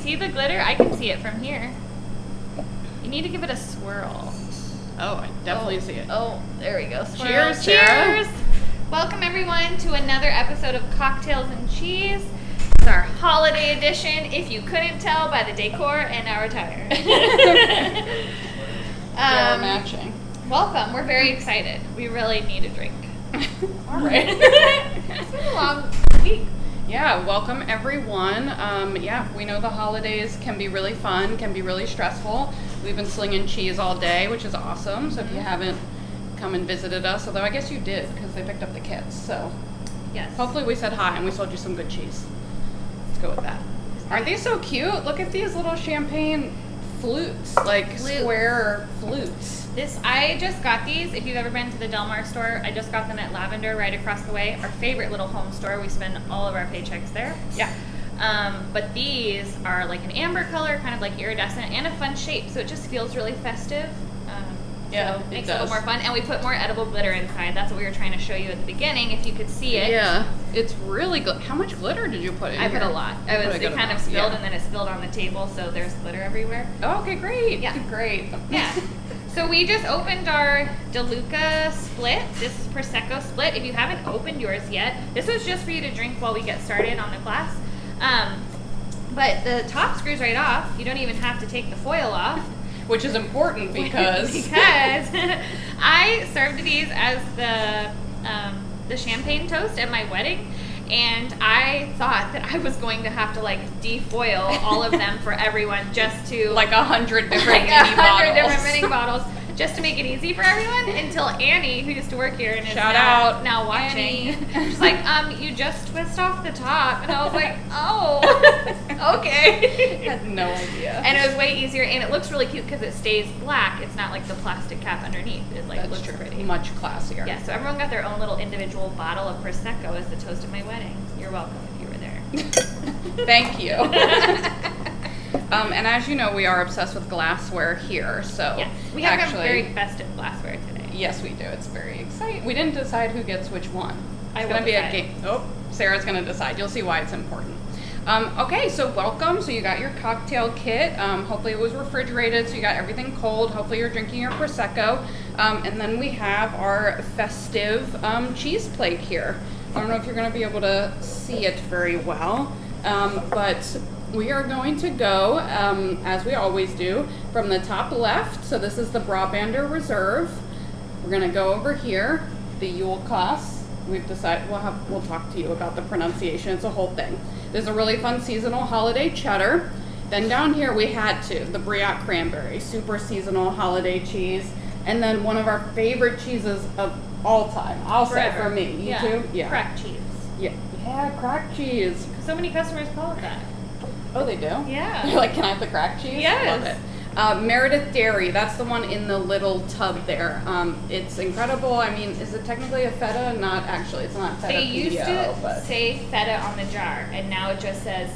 see the glitter? I can see it from here. You need to give it a swirl. Oh, I definitely see it. Oh, there we go. Swirl. Cheers, Sarah. Cheers! Welcome, everyone, to another episode of Cocktails and Cheese. It's our holiday edition, if you couldn't tell by the decor and our attire. They're matching. Welcome. We're very excited. We really need a drink. All right. It's been a long week. Yeah, welcome everyone. We know the holidays can be really fun, can be really stressful. We've been slinging cheese all day, which is awesome. So if you haven't come and visited us, although I guess you did because they picked up the kits. So Yes. hopefully we said hi and we sold you some good cheese. Let's go with that. Aren't they so cute? Look at these little champagne flutes, like square flutes. I just got these. If you've ever been to the Del Mar store, I just got them at Lavender right across the way. Our favorite little home store. We spend all of our paychecks there. Yeah. But these are like an amber color, kind of like iridescent, and a fun shape. So it just feels really festive. Yeah, so it makes does. it a little more fun. And we put more edible glitter inside. That's what we were trying to show you at the beginning. If you could see it. Yeah, it's really good. How much glitter did you put in I here? put a lot. It kind of spilled and then it spilled on the table, so there's glitter everywhere. Oh, okay, great. Yeah. Great. Yeah. So we just opened our DeLuca split. This is Prosecco split. If you haven't opened yours yet, this is just for you to drink while we get started on the glass. But the top screws right off. You don't even have to take the foil off. Which is important because I served these as the champagne toast at my wedding, and I thought that I was going to have to like defoil all of them for everyone just to like 100 different like mini 100 bottles. different mini bottles just to make it easy for everyone until Annie, who used to work here and is Shout out, now watching, Annie. she's like, you just twist off the top, and I was like, oh, okay. I had no idea. And it was way easier, and it looks really cute because it stays black. It's not like the plastic cap underneath. It like looks pretty. Much classier. Yeah, so everyone got their own little individual bottle of Prosecco as the toast of my wedding. You're welcome if you were there. Thank you. And as you know, we are obsessed with glassware here. So yes, we have a very festive glassware today. Yes, we do. It's very exciting. We didn't decide who gets which one. It's going to be a game. Oh, Sarah's going to decide. You'll see why it's important. Okay, so welcome. So you got your cocktail kit. Hopefully it was refrigerated, so you got everything cold. Hopefully you're drinking your Prosecco. And then we have our festive cheese plate here. I don't know if you're going to be able to see it very well, but we are going to go, as we always do, from the top left. So this is the Brabander Reserve. We're going to go over here, the Yule class. We've decided we'll talk to you about the pronunciation. It's a whole thing. There's a really fun seasonal holiday cheddar. Then down here we had the Briat cranberry, super seasonal holiday cheese. And then one of our favorite cheeses of all time. I'll say for me. You too? Yeah. Cracked cheese. Yeah, cracked cheese. So many customers call it that. Oh, they do? Yeah. You're like, can I have the cracked cheese? Yes. Love it. Meredith Dairy, that's the one in the little tub there. It's incredible. I mean, is it technically a feta? Not actually. It's not feta. They used to but say feta on the jar, and now it just says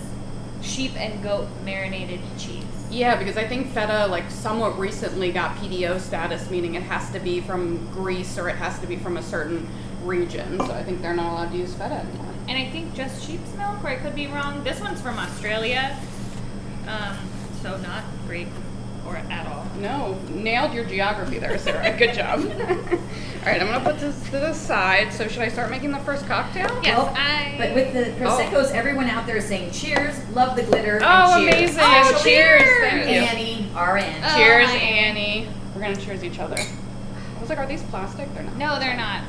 sheep and goat marinated cheese. Yeah, because I think feta, like, somewhat recently got PDO status, meaning it has to be from Greece or it has to be from a certain region. So I think they're not allowed to use feta anymore. And I think just sheep's milk, or I could be wrong. This one's from Australia, so not grape or at all. No, nailed your geography there, Sarah. Good job. All right, I'm going to put this to the side. So should I start making the first cocktail? Yes, well, but with the Proseccos, everyone out there is saying cheers, love the glitter, Oh, and cheers. amazing. Oh, cheers. cheers. Thank you. Annie, RN. Oh, Cheers, hi. Annie. We're going to cheers each other. I was like, are these plastic? They're not. No, they're not.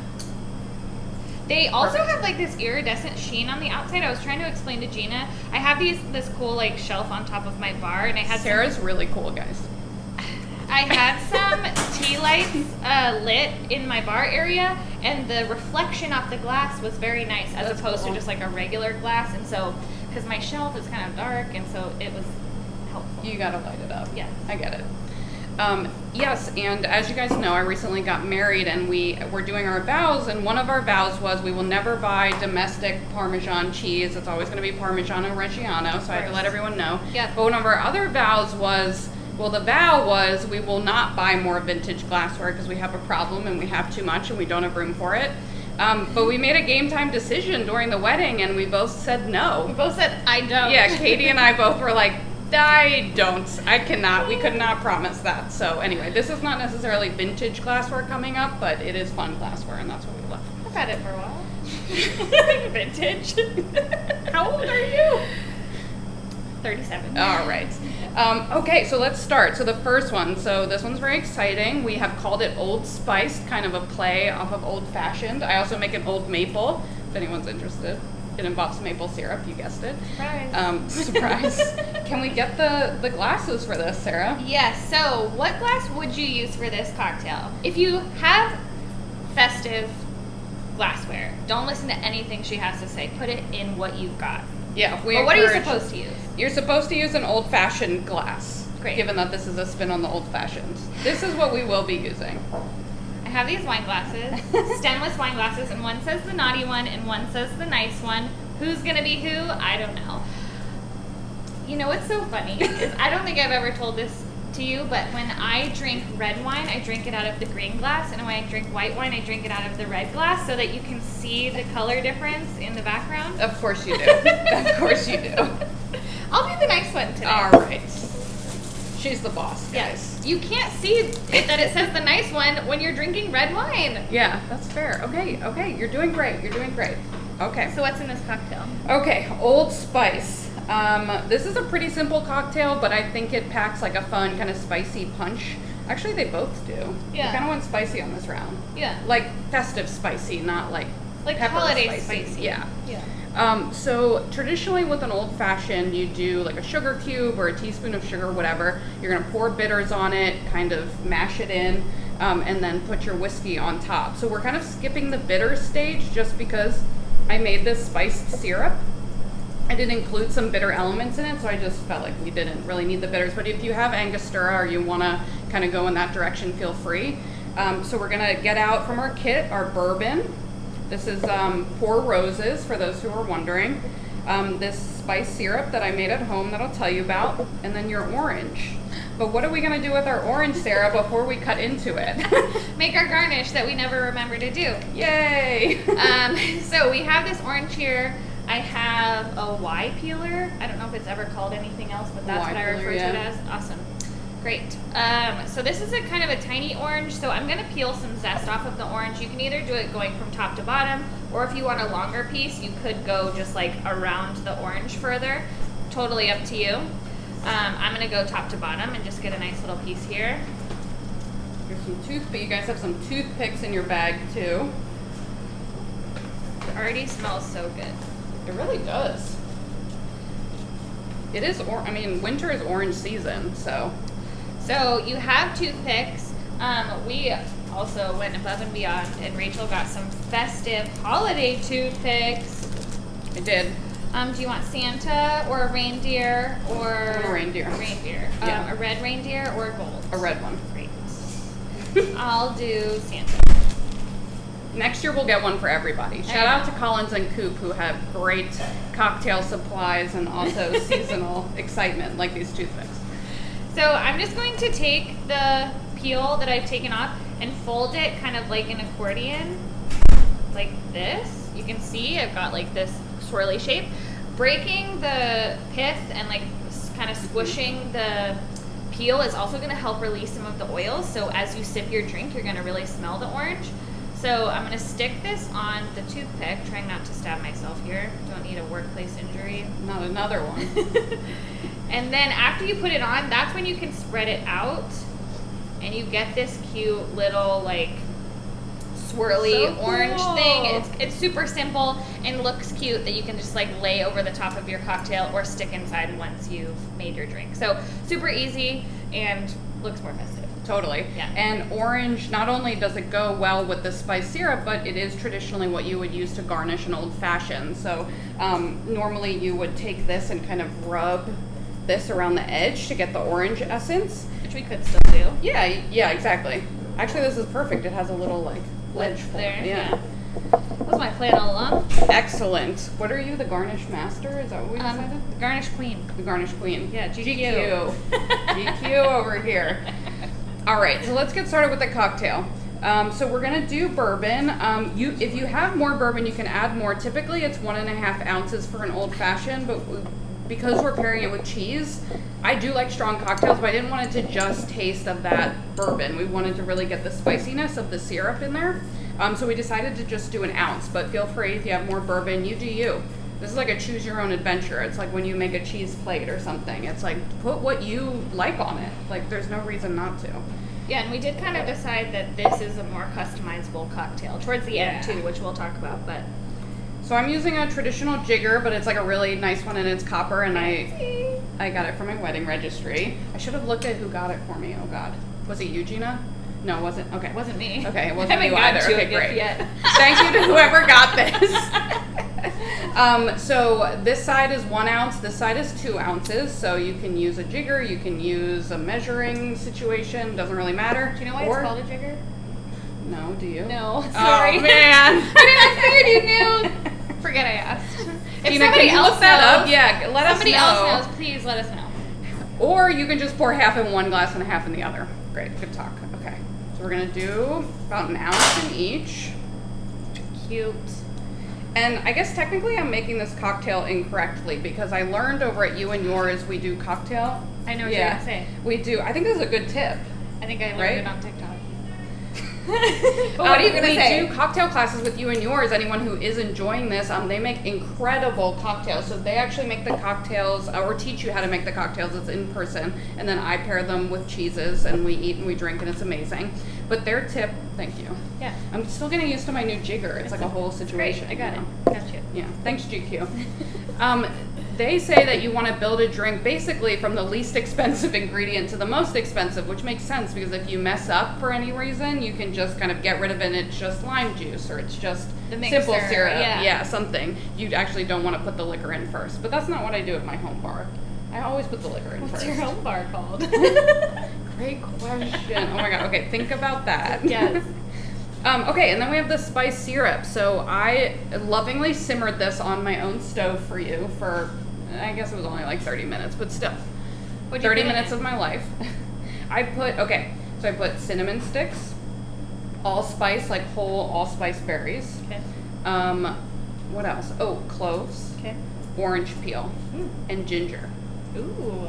They also Perfect. have like this iridescent sheen on the outside. I was trying to explain to Gina. I have this cool like shelf on top of my bar, and I had Sarah's really cool, guys. I had some tea lights lit in my bar area, and the reflection off the glass was very nice, as That's opposed cool. to just like a regular glass. And so, because my shelf is kind of dark, and so it was helpful. You got to light it up. Yes. I get it. Yes, and as you guys know, I recently got married, and we were doing our vows, and one of our vows was we will never buy domestic Parmesan cheese. It's always going to be Parmigiano Reggiano, so I had to let everyone know. Yeah. But one of our other vows was, the vow was we will not buy more vintage glassware because we have a problem and we have too much and we don't have room for it. But we made a game time decision during the wedding, and we both said no. We both said, I don't. Yeah, Katie and I both were like, I cannot. We could not promise that. So anyway, this is not necessarily vintage glassware coming up, but it is fun glassware, and that's what we love. I've had it for a while. Vintage. How old are you? 37. All right. Okay, so let's start. So the first one, so this one's very exciting. We have called it Old Spiced, kind of a play off of Old Fashioned. I also make an Old Maple, if anyone's interested. It involves maple syrup, you guessed it. Surprise. Surprise. Can we get the glasses for this, Sarah? Yes, so what glass would you use for this cocktail? If you have festive glassware, don't listen to anything she has to say. Put it in what you've got. Yeah. But what are you supposed to use? You're supposed to use an old-fashioned glass. Great. Given that this is a spin on the old-fashioned. This is what we will be using. I have these wine glasses, stemless wine glasses, and one says the naughty one and one says the nice one. Who's gonna be who? I don't know. You know what's so funny is I don't think I've ever told this to you, but when I drink red wine, I drink it out of the green glass, and when I drink white wine, I drink it out of the red glass so that you can see the color difference in the background. Of course you do. Of course you do. I'll be the nice one today. All right. She's the boss, guys. Yes. You can't see it, that it says the nice one when you're drinking red wine. Yeah, that's fair. Okay. You're doing great. You're doing great. Okay. So what's in this cocktail? Okay, Old Spice. This is a pretty simple cocktail, but I think it packs like a fun kind of spicy punch. Actually, they both do. Yeah. We kind of went spicy on this round. Yeah. Like festive spicy, not like pepper holiday spicy. Yeah. Yeah. So traditionally with an old fashioned, you do like a sugar cube or a teaspoon of sugar, whatever. You're gonna pour bitters on it, kind of mash it in, and then put your whiskey on top. So we're kind of skipping the bitter stage just because I made this spiced syrup. I did include some bitter elements in it, so I just felt like we didn't really need the bitters. But if you have Angostura or you wanna kind of go in that direction, feel free. So we're gonna get out from our kit our bourbon. This is Four Roses, for those who are wondering. This spice syrup that I made at home that I'll tell you about, and then your orange. But what are we gonna do with our orange, Sarah, before we cut into it? Make our garnish that we never remember to do. Yay! So we have this orange here. I have a Y peeler. I don't know if it's ever called anything else, but that's Y what I peeler, refer to it yeah. as. Awesome. Great. So this is a kind of a tiny orange, so I'm gonna peel some zest off of the orange. You can either do it going from top to bottom, or if you want a longer piece, you could go just like around the orange further. Totally up to you. I'm gonna go top to bottom and just get a nice little piece here. Here's some toothpick. You guys have some toothpicks in your bag too. It already smells so good. It really does. It is, winter is orange season, so. So you have toothpicks. We also went above and beyond, and Rachel got some festive holiday toothpicks. I did. Do you want Santa or a reindeer or A reindeer. A reindeer. Yeah. A red reindeer or a gold? A red one. Great. I'll do Santa. Next year we'll get one for everybody. Shout out to Collins and Coop, who have great cocktail supplies and also seasonal excitement like these toothpicks. So I'm just going to take the peel that I've taken off and fold it kind of like an accordion, like this. You can see I've got like this swirly shape. Breaking the pith and like kind of squishing the peel is also going to help release some of the oils. So as you sip your drink, you're going to really smell the orange. So I'm going to stick this on the toothpick, trying not to stab myself here. Don't need a workplace injury. Not another one. And then after you put it on, that's when you can spread it out and you get this cute little like swirly So cool. orange thing. It's super simple and looks cute that you can just like lay over the top of your cocktail or stick inside once you've made your drink. So super easy and looks more festive. Totally. Yeah. And orange, not only does it go well with the spice syrup, but it is traditionally what you would use to garnish an old fashioned. So normally you would take this and kind of rub this around the edge to get the orange essence. Which we could still do. Yeah, exactly. Actually, this is perfect. It has a little like ledge for there. it. Yeah. That was my plan all along. Excellent. What are you, the garnish master? Is that what we decided? Garnish queen. The garnish queen. Yeah, GQ. GQ over here. All right, so let's get started with the cocktail. So we're gonna do bourbon. If you have more bourbon, you can add more. Typically, it's 1.5 ounces for an old fashioned, but because we're pairing it with cheese, I do like strong cocktails, but I didn't want it to just taste of that bourbon. We wanted to really get the spiciness of the syrup in there. So we decided to just do an ounce, but feel free if you have more bourbon, you do you. This is like a choose your own adventure. It's like when you make a cheese plate or something. It's like put what you like on it. Like there's no reason not to. Yeah, and we did kind of decide that this is a more customizable cocktail towards the end too, which we'll talk about. But so I'm using a traditional jigger, but it's like a really nice one and it's copper, and I got it from my wedding registry. I should have looked at who got it for me. Oh God, was it you, Gina? No, it wasn't. Okay, it wasn't me. Okay, it I wasn't haven't you gotten either. to Okay, a gift great. yet. Thank you to whoever got this. So this side is 1 ounce. This side is 2 ounces. So you can use a jigger. You can use a measuring situation. Doesn't really matter. Do you know why it's called a jigger? No, do you? No, sorry. Oh man, I figured you knew. Forget I asked. If Gina, somebody can you else look that knows, up? Yeah, let us know. somebody else knows, please let us know. Or you can just pour half in one glass and half in the other. Great, good talk. Okay, so we're gonna do about an ounce in each. Cute. And I guess technically I'm making this cocktail incorrectly because I learned over at You and Yours we do cocktail. I know what you're gonna say. We do. I think this is a good tip. I think I learned Right? it on TikTok. But what are you gonna say? We do cocktail classes with You and Yours. Anyone who is enjoying this, they make incredible cocktails. So they actually make the cocktails or teach you how to make the cocktails. It's in person, and then I pair them with cheeses, and we eat and we drink, and it's amazing. But their tip, thank you. Yeah. I'm still getting used to my new jigger. It's like a whole situation. Great, I got you know? it. Got you. Yeah, thanks GQ. They say that you want to build a drink basically from the least expensive ingredient to the most expensive, which makes sense because if you mess up for any reason, you can just kind of get rid of it and it's just lime juice or it's just The mixer, simple syrup. yeah. Something. You actually don't want to put the liquor in first. But that's not what I do at my home bar. I always put the liquor in What's first. your home bar called? Great question. Oh my God. Okay, think about that. Yes. Okay, and then we have the spice syrup. So I lovingly simmered this on my own stove for you for, I guess it was only like 30 minutes, but still. What'd you 30 put in minutes it? of my life. I put cinnamon sticks, allspice, like whole allspice berries. Okay. What else? Oh, cloves, Okay. orange peel, and ginger. Ooh.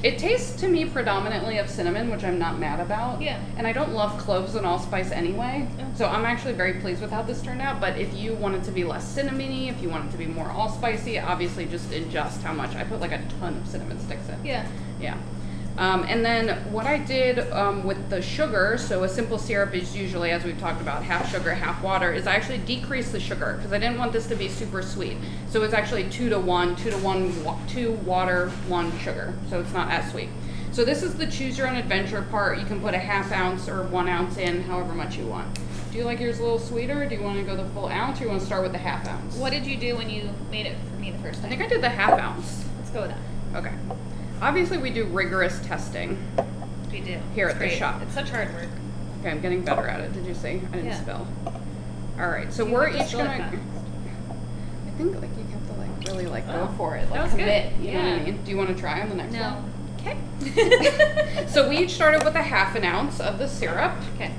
It tastes to me predominantly of cinnamon, which I'm not mad about. Yeah. And I don't love cloves and allspice anyway. Oh. So I'm actually very pleased with how this turned out. But if you want it to be less cinnamony, if you want it to be more allspicey, obviously just adjust how much. I put like a ton of cinnamon sticks in. Yeah. Yeah. And then what I did with the sugar, so a simple syrup is usually, as we've talked about, half sugar, half water, is I actually decreased the sugar because I didn't want this to be super sweet. So it's actually 2 to 1, 2 water, 1 sugar. So it's not as sweet. So this is the choose your own adventure part. You can put a half ounce or 1 ounce in, however much you want. Do you like yours a little sweeter? Do you want to go the full ounce or you want to start with the half ounce? What did you do when you made it for me the first I time? think I did the half ounce. Let's go with that. Okay. Obviously we do rigorous testing. We do. Here It's at the great. shop. It's such hard work. Okay, I'm getting better at it. Did you see? I didn't Yeah. spill. All right, so You we're have to each spill it gonna. fast. I think like you have to like really like Oh, go for it, that like was good. commit. You know what I Yeah. mean? Do you want to try on the next No. one? Okay. So we each started with a half an ounce of the syrup, Okay.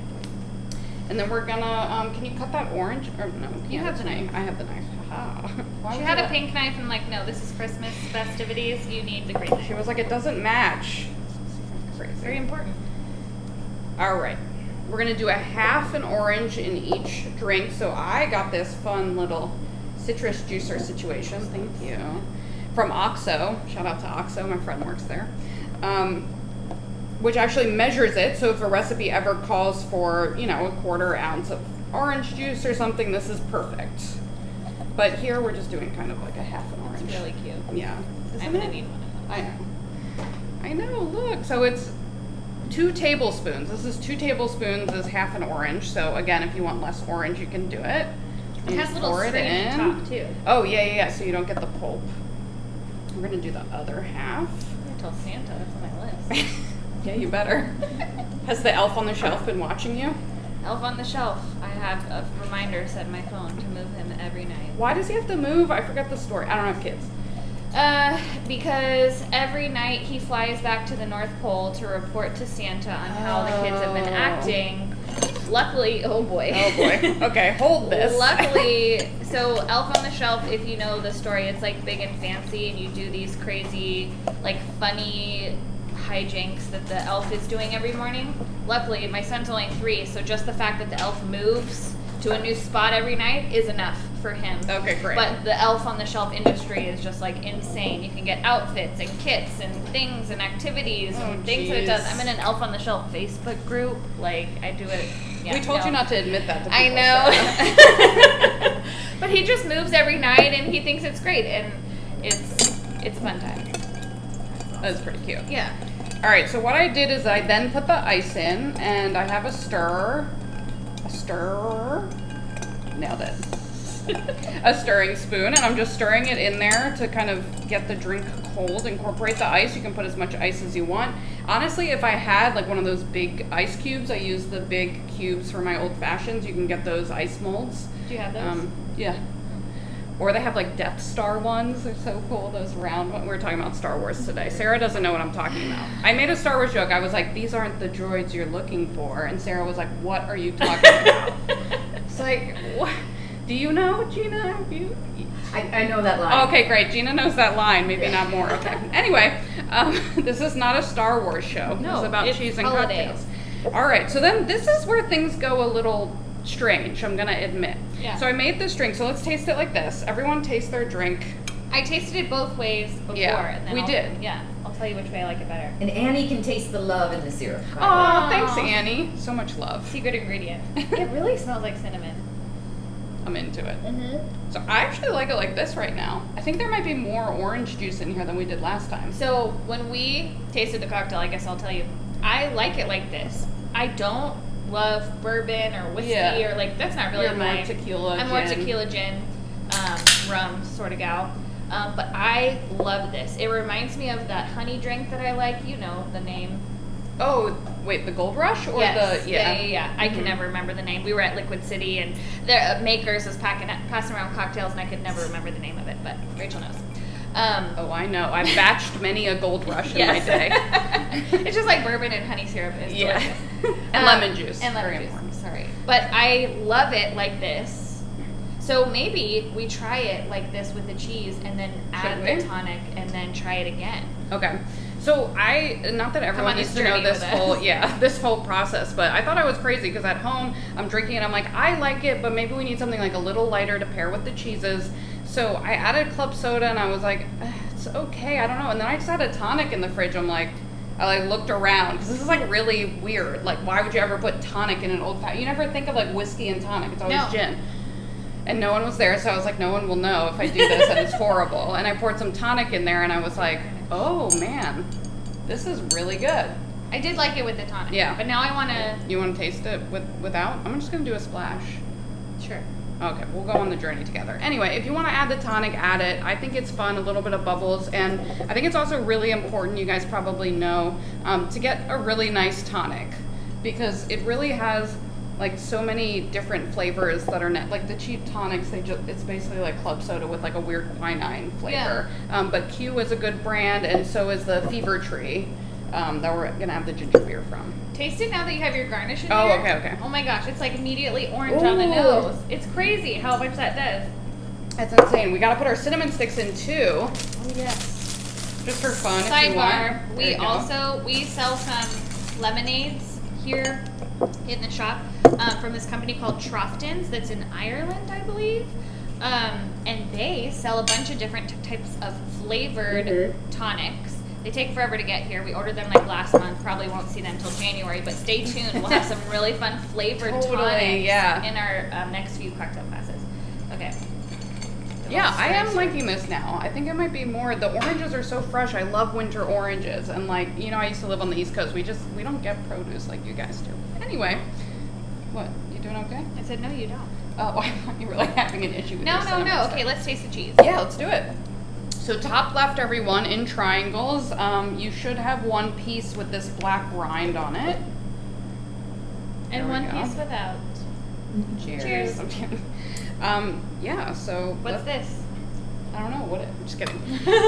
and then we're gonna. Can you cut that orange? Or no? You have the knife. I have the knife. Haha. Why She would had you a let- pink knife and like, no, this is Christmas festivities. You need the green She knife. was like, it doesn't match. Crazy. Very important. All right. We're going to do a half an orange in each drink. So I got this fun little citrus juicer situation. Thank you. From OXO. Shout out to OXO. My friend works there. Which actually measures it. So if a recipe ever calls for, a 1/4 ounce of orange juice or something, this is perfect. But here we're just doing kind of like a half an orange. It's really cute. Yeah. I'm Isn't gonna it? need one of those. I know, look. So it's 2 tablespoons. This is 2 tablespoons is half an orange. So again, if you want less orange, you can do it. It You has a little pour it string at the in. top too. Oh, yeah. So you don't get the pulp. We're going to do the other half. I tell Santa that's on my list. Yeah, you better. Has the elf on the shelf been watching you? Elf on the Shelf. I have a reminder set in my phone to move him every night. Why does he have to move? I forgot the story. I don't have kids. Because every night he flies back to the North Pole to report to Santa on how the kids have been Oh. acting Luckily, oh boy. Oh boy. Okay, hold this. Luckily, so Elf on the Shelf, if you know the story, it's like big and fancy, and you do these crazy, like funny hijinks that the elf is doing every morning. Luckily, my son's only 3, so just the fact that the elf moves to a new spot every night is enough for him. Okay, great. But the Elf on the Shelf industry is just like insane. You can get outfits and kits and things and activities and things that it does. I'm in an Elf on the Shelf Facebook group. Like, I do it. Yeah, we told you not to admit that to people. I know. But he just moves every night and he thinks it's great, and it's a fun time. That's pretty cute. Yeah. All right, so what I did is I then put the ice in, and I have a stirrer. Nailed it. A stirring spoon, and I'm just stirring it in there to kind of get the drink cold, incorporate the ice. You can put as much ice as you want. Honestly, if I had like one of those big ice cubes, I use the big cubes for my old fashions. You can get those ice molds. Do you have those? Yeah. Or they have like Death Star ones. They're so cool. Those round ones. We were talking about Star Wars today. Sarah doesn't know what I'm talking about. I made a Star Wars joke. I was like, these aren't the droids you're looking for. And Sarah was like, what are you talking about? It's like, what? Do you know, Gina? I know that line. Okay, great. Gina knows that line. Maybe not more. Okay. Anyway, this is not a Star Wars show. No, it's about cheese and holidays. cocktails. All right. So then this is where things go a little strange, I'm going to admit. Yeah. So I made this drink. So let's taste it like this. Everyone taste their drink. I tasted it both ways before. Yeah, and then we did. Yeah. I'll tell you which way I like it better. And Annie can taste the love in the syrup. Oh, thanks, Annie. So much love. Secret ingredient. It really smells like cinnamon. I'm into it. Mm-hmm. So I actually like it like this right now. I think there might be more orange juice in here than we did last time. So when we tasted the cocktail, I guess I'll tell you, I like it like this. I don't love bourbon or whiskey or like, that's not really You're more tequila, I'm more tequila, gin, rum sort of gal. But I love this. It reminds me of that honey drink that I like. You know the name. Oh, wait, the Gold Rush? Or Yes. the Yeah. I can never remember the name. We were at Liquid City, and the makers was passing around cocktails, and I could never remember the name of it, but Rachel knows. Oh, I know. I've batched many a Gold Rush in my day. It's just like bourbon and honey syrup. It's delicious. And lemon juice. And lemon Very juice. important. Sorry. But I love it like this. So maybe we try it like this with the cheese and then add the tonic and then try it again. Okay. So not that everyone needs to know this whole process, but I thought I was crazy because at home I'm drinking and I'm like, I like it, but maybe we need something like a little lighter to pair with the cheeses. So I added club soda and I was like, it's okay, I don't know. And then I just had a tonic in the fridge. I looked around because this is like really weird. Like, why would you ever put tonic in an old fashioned? You never think of like whiskey and tonic. It's always gin. And no one was there, so I was like, no one will know if I do this, and it's horrible. And I poured some tonic in there, and I was like, oh man, this is really good. I did like it with the tonic. Yeah. But now I want to... You want to taste it without? I'm just going to do a splash. Sure. Okay, we'll go on the journey together. Anyway, if you want to add the tonic, add it. I think it's fun, a little bit of bubbles. And I think it's also really important, you guys probably know, to get a really nice tonic. Because it really has... like so many different flavors that are like the cheap tonics. It's basically like club soda with like a weird quinine flavor. Yeah. But Q is a good brand, and so is the Fever Tree that we're gonna have the ginger beer from. Taste it now that you have your garnish in Oh, here. okay. Oh my gosh, it's like immediately orange on the nose. It's crazy how much that does. That's insane. We gotta put our cinnamon sticks in too. Oh yes. Just for fun, if you want. Sidebar: we sell some lemonades here in the shop from this company called Troftons that's in Ireland, I believe. And they sell a bunch of different types of flavored tonics. They take forever to get here. We ordered them like last month. Probably won't see them until January, but stay tuned. We'll have some really fun flavored tonics in our next few cocktail classes. Okay. Yeah, I am liking this now. I think it might be more. The oranges are so fresh. I love winter oranges. And like, you know, I used to live on the East Coast. We don't get produce like you guys do. Anyway, what? You doing okay? I said, no, you don't. Oh, I thought you were like having an issue with your cinnamon stuff. Okay, let's taste the cheese. Yeah, let's do it. So top left, everyone, in triangles. You should have one piece with this black rind on it. And one piece without. Cheers. I'm kidding. Yeah, so... What's this? I don't know. I'm just kidding.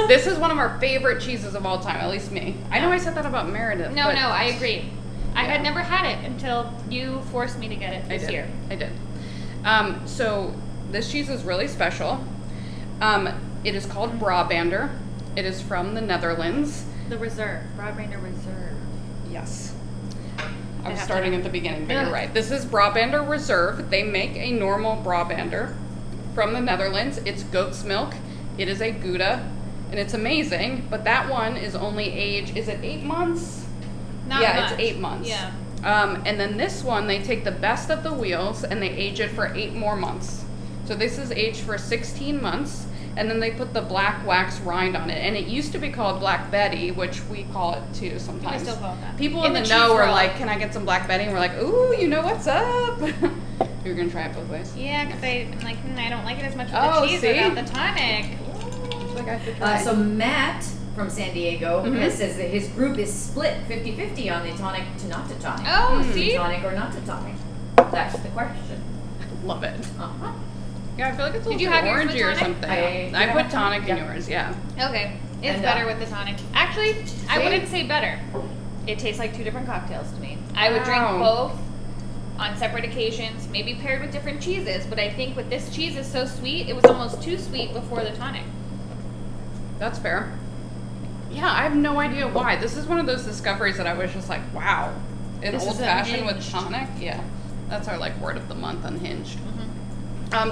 This is one of our favorite cheeses of all time, at least me. I know I said that about Meredith. No, I agree. I had Yeah. never had it until you forced me to get it this year. I did. So this cheese is really special. It is called Brabander. It is from the Netherlands. The Reserve, Brabander Reserve. Yes. I I was have starting to- at the beginning, but Ugh. you're right. This is Brabander Reserve. They make a normal Brabander from the Netherlands. It's goat's milk. It is a Gouda, and it's amazing. But that one is only aged, is it 8 months? Not yeah, much. it's 8 months. Yeah. And then this one, they take the best of the wheels and they age it for 8 more months. So this is aged for 16 months, and then they put the black wax rind on it. And it used to be called Black Betty, which we call it too sometimes. still call it that. People In in the the know cheese are world. like, can I get some Black Betty? And we're like, ooh, you know what's up. You're going to try it both ways? Yeah, because I'm like, I don't like it as much with Oh, the cheese see? without the tonic. It's like I should try. So Matt from San Diego Mhm. says that his group is split 50-50 on the tonic to not to tonic. Oh, see? Tonic or not to tonic? That's the question. Love it. Uh-huh. Yeah, I feel like it's a Did you little have yours with orangey or tonic? something. I I put have tonic in yeah. yours, yeah. Okay, it's And, better with the tonic. Actually, I See? wouldn't say better. It tastes like 2 different cocktails to me. I would drink Wow. both on separate occasions, maybe paired with different cheeses. But I think with this cheese is so sweet, it was almost too sweet before the tonic. That's fair. Yeah, I have no idea why. This is one of those discoveries that I was just like, wow. An This is old fashioned with unhinged. tonic? Yeah. That's our like word of the month, unhinged.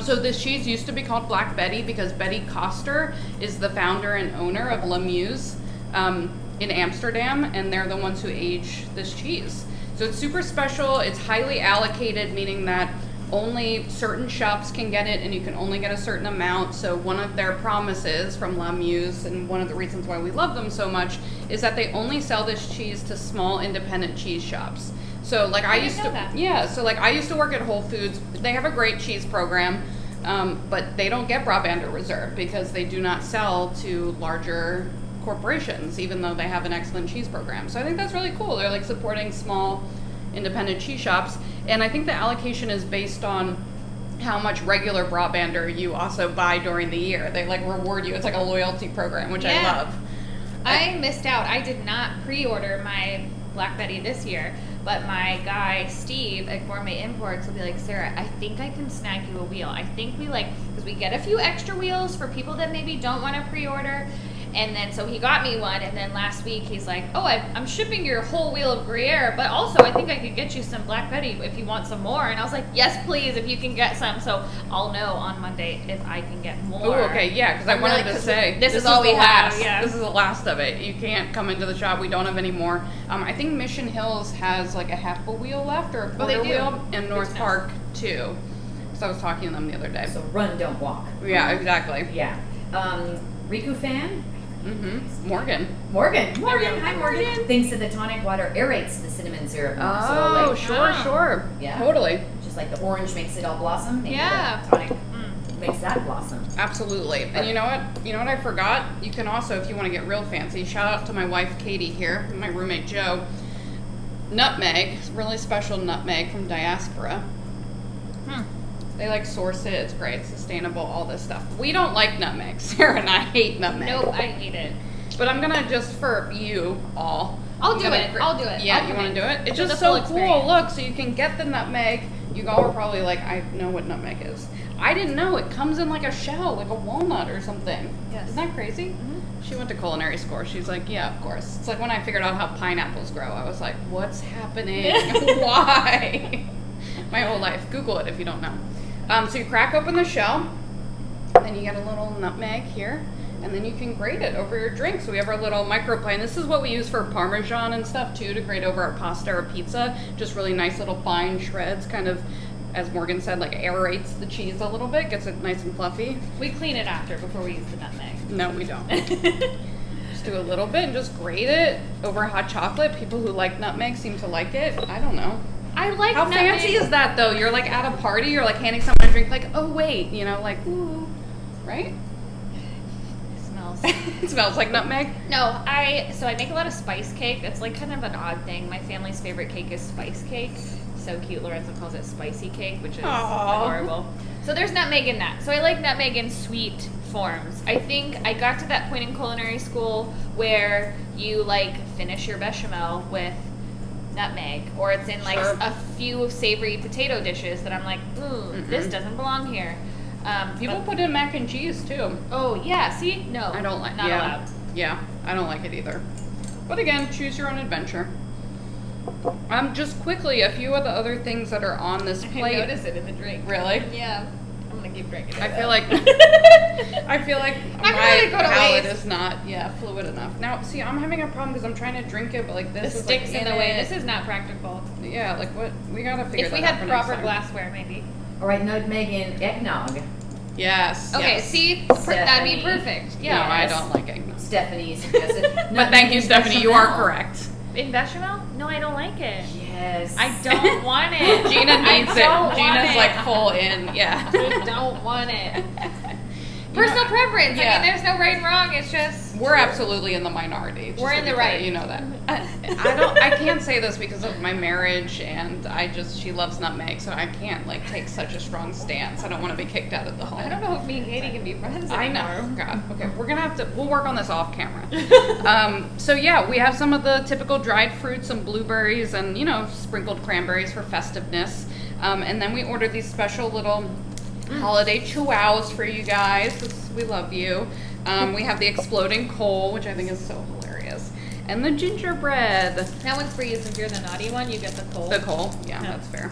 So this cheese used to be called Black Betty because Betty Coster is the founder and owner of La Muse in Amsterdam, and they're the ones who age this cheese. So it's super special. It's highly allocated, meaning that only certain shops can get it and you can only get a certain amount. So one of their promises from La Muse, and one of the reasons why we love them so much, is that they only sell this cheese to small independent cheese shops. So like I didn't used know to, that. yeah. So like I used to work at Whole Foods. They have a great cheese program, but they don't get Brabander Reserve because they do not sell to larger corporations, even though they have an excellent cheese program. So I think that's really cool. They're like supporting small independent cheese shops, and I think the allocation is based on how much regular Brabander you also buy during the year. They like reward you. It's like a loyalty program, which I Yeah. love. I missed out. I did not pre-order my Black Betty this year, but my guy Steve at Gourmet Imports will be like, Sarah, I think I can snag you a wheel. I think we because we get a few extra wheels for people that maybe don't want to pre-order. And then, so he got me one, and then last week he's like, oh, I'm shipping your whole wheel of Gruyere, but also I think I could get you some Black Betty if you want some more. And I was like, yes, please, if you can get some. So I'll know on Monday if I can get more. Oh, okay, yeah, because I I'm wanted really- to 'cause say this is all the we have, last. yeah. This is the last of it. You can't come into the shop. We don't have any more. I think Mission Hills has like a half a wheel left or a Oh, they quarter do. wheel, and Good North to know. Park too. Because I was talking to them the other day. So run, don't walk. Yeah, exactly. Yeah. Riku fan? Morgan. Morgan. we Morgan. go. Hi, Morgan. Thinks that the tonic water aerates the cinnamon syrup. more. Oh, so like, sure, wow. sure. Yeah. Totally. just like the orange makes it all blossom. Maybe Yeah. the tonic Mm. makes that blossom. Absolutely. And you know what? You know what I forgot? You can also, if you want to get real fancy, shout out to my wife Katie here, and my roommate Joe. Nutmeg, really special nutmeg from diaspora. They like source it. It's great, sustainable, all this stuff. We don't like nutmeg. Sarah and I hate nutmeg. Nope, I hate it. But I'm gonna just for you all. I'll I'm do gonna it. I'll do it. Yeah, I'll you come want to in. do it? It's For just the full so cool. experience. Look, so you can get the nutmeg. You all are probably like, I know what nutmeg is. I didn't know it comes in like a shell, like a walnut or something. Yes. Isn't that crazy? She went to culinary school. She's like, yeah, of course. It's like when I figured out how pineapples grow. I was like, what's happening? Why? My whole life. Google it if you don't know. So you crack open the shell, then you get a little nutmeg here, and then you can grate it over your drink. So we have our little microplane. This is what we use for Parmesan and stuff too, to grate over our pasta or pizza. Just really nice little fine shreds, kind of, as Morgan said, like aerates the cheese a little bit, gets it nice and fluffy. We clean it after before we use the nutmeg. No, we don't. Just do a little bit and just grate it over hot chocolate. People who like nutmeg seem to like it. I don't know. I like How nutmeg. fancy is that though? You're like at a party, you're like handing someone a drink, like, oh wait, you know, like, ooh, right? It smells. It smells like nutmeg. No, so I make a lot of spice cake. That's like kind of an odd thing. My family's favorite cake is spice cake. So cute. Lorenzo calls it spicy cake, which is Aw. adorable. So there's nutmeg in that. So I like nutmeg in sweet forms. I think I got to that point in culinary school where you like finish your bechamel with nutmeg, or it's in like Sure. a few savory potato dishes that I'm like, ooh, this doesn't belong here. People put in mac and cheese too. Oh yeah, see, no, I don't like. not allowed. Yeah, I don't like it either. But again, choose your own adventure. Just quickly, a few of the other things that are on this plate. I notice it in the drink. Really? Yeah, I'm gonna keep drinking. I feel like I feel like Not my gonna let it go to palate waste. is not fluid enough. Now, see, I'm having a problem because I'm trying to drink it, but like The this is sticks like in the way. it. This is not practical. Yeah, like what we gotta figure If that we out had for next proper time. glassware, maybe. All right, nutmeg and eggnog. Yes. Okay, yes. see, that'd be Stephanie. perfect. No, Yeah. I don't like eggnog. Stephanie suggested. But thank you, Stephanie. You are correct. In bechamel? No, I don't like it. Yes. I don't want it. Gina needs I it. don't want Gina's it. like full in. Yeah. I don't want it. You Personal know, preference. yeah. I mean, there's no right and wrong. It's just We're absolutely in the minority. just We're to in be the clear, right. You know that. I can't say this because of my marriage, and she loves nutmeg, so I can't like take such a strong stance. I don't want to be kicked out of the home. I don't know if me and Katie can be friends I anymore. know. God. Okay, we'll work on this off camera. So yeah, we have some of the typical dried fruits and blueberries and, sprinkled cranberries for festiveness. And then we ordered these special little holiday chihuahuas for you guys. We love you. We have the exploding coal, which I think is so hilarious. And the gingerbread. That one's for you since you're the naughty one. You get the cold. The coal. Yeah, Yeah. that's fair.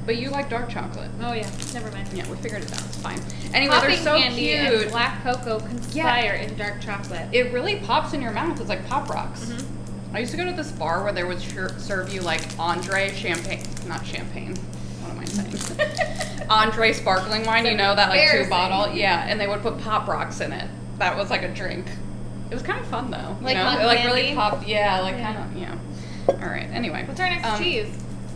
But you like dark chocolate. Oh yeah, never mind. Yeah, we figured it out. It's fine. Anyway, Popping they're so candy cute. and black cocoa conspire in dark chocolate. It really pops in your mouth. It's like Pop Rocks. Mm-hmm. I used to go to this bar where they would serve you like Andre champagne, not champagne. What am I saying? Andre sparkling wine. You know that like embarrassing. 2-bottle. Yeah, and they would put Pop Rocks in it. That was like a drink. It was kind of fun though. Like you know? cotton It, like candy? really popped. Yeah, like Yeah. kind of. Yeah. All right. Anyway. What's our next cheese?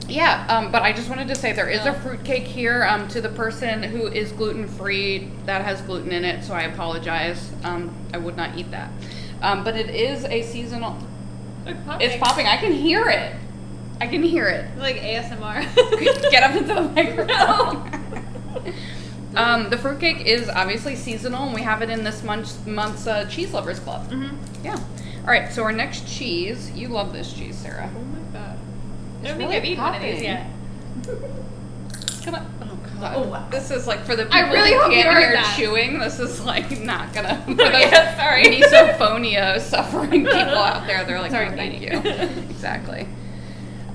Yeah, but I just wanted to say there is Oh. a fruitcake here to the person who is gluten-free that has gluten in it, so I apologize. I would not eat that. But it is a seasonal... It's popping. I can hear it. I can hear it. It's like ASMR. Get up into the microphone. The fruitcake is obviously seasonal, and we have it in this month's Cheese Lovers Club. Mm-hmm. Yeah. All right, so our next cheese... You love this cheese, Sarah. Oh my god. I don't really think I've eaten one of these popping. yet. Oh god. Oh, wow. This is like for the people I really who hope you can't heard hear that. chewing. This is like not gonna. For Yeah, sorry. misophonia suffering people out there, they're like, Sorry, oh, thank Katie. you. Exactly.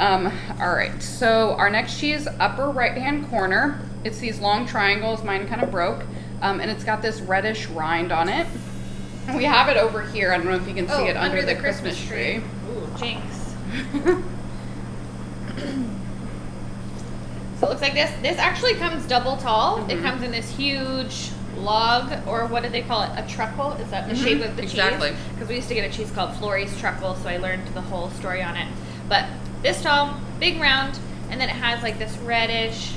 All right. So our next cheese, upper right hand corner. It's these long triangles. Mine kind of broke, and it's got this reddish rind on it. And we have it over here. I don't know if you can see it under the Christmas tree. Ooh, jinx. So it looks like this. This actually comes double tall. It comes in this huge log, or what do they call it? A truckle? Is that the shape of the Exactly. cheese? Because we used to get a cheese called Florey's truckle, so I learned the whole story on it. But this tall, big round, and then it has like this reddish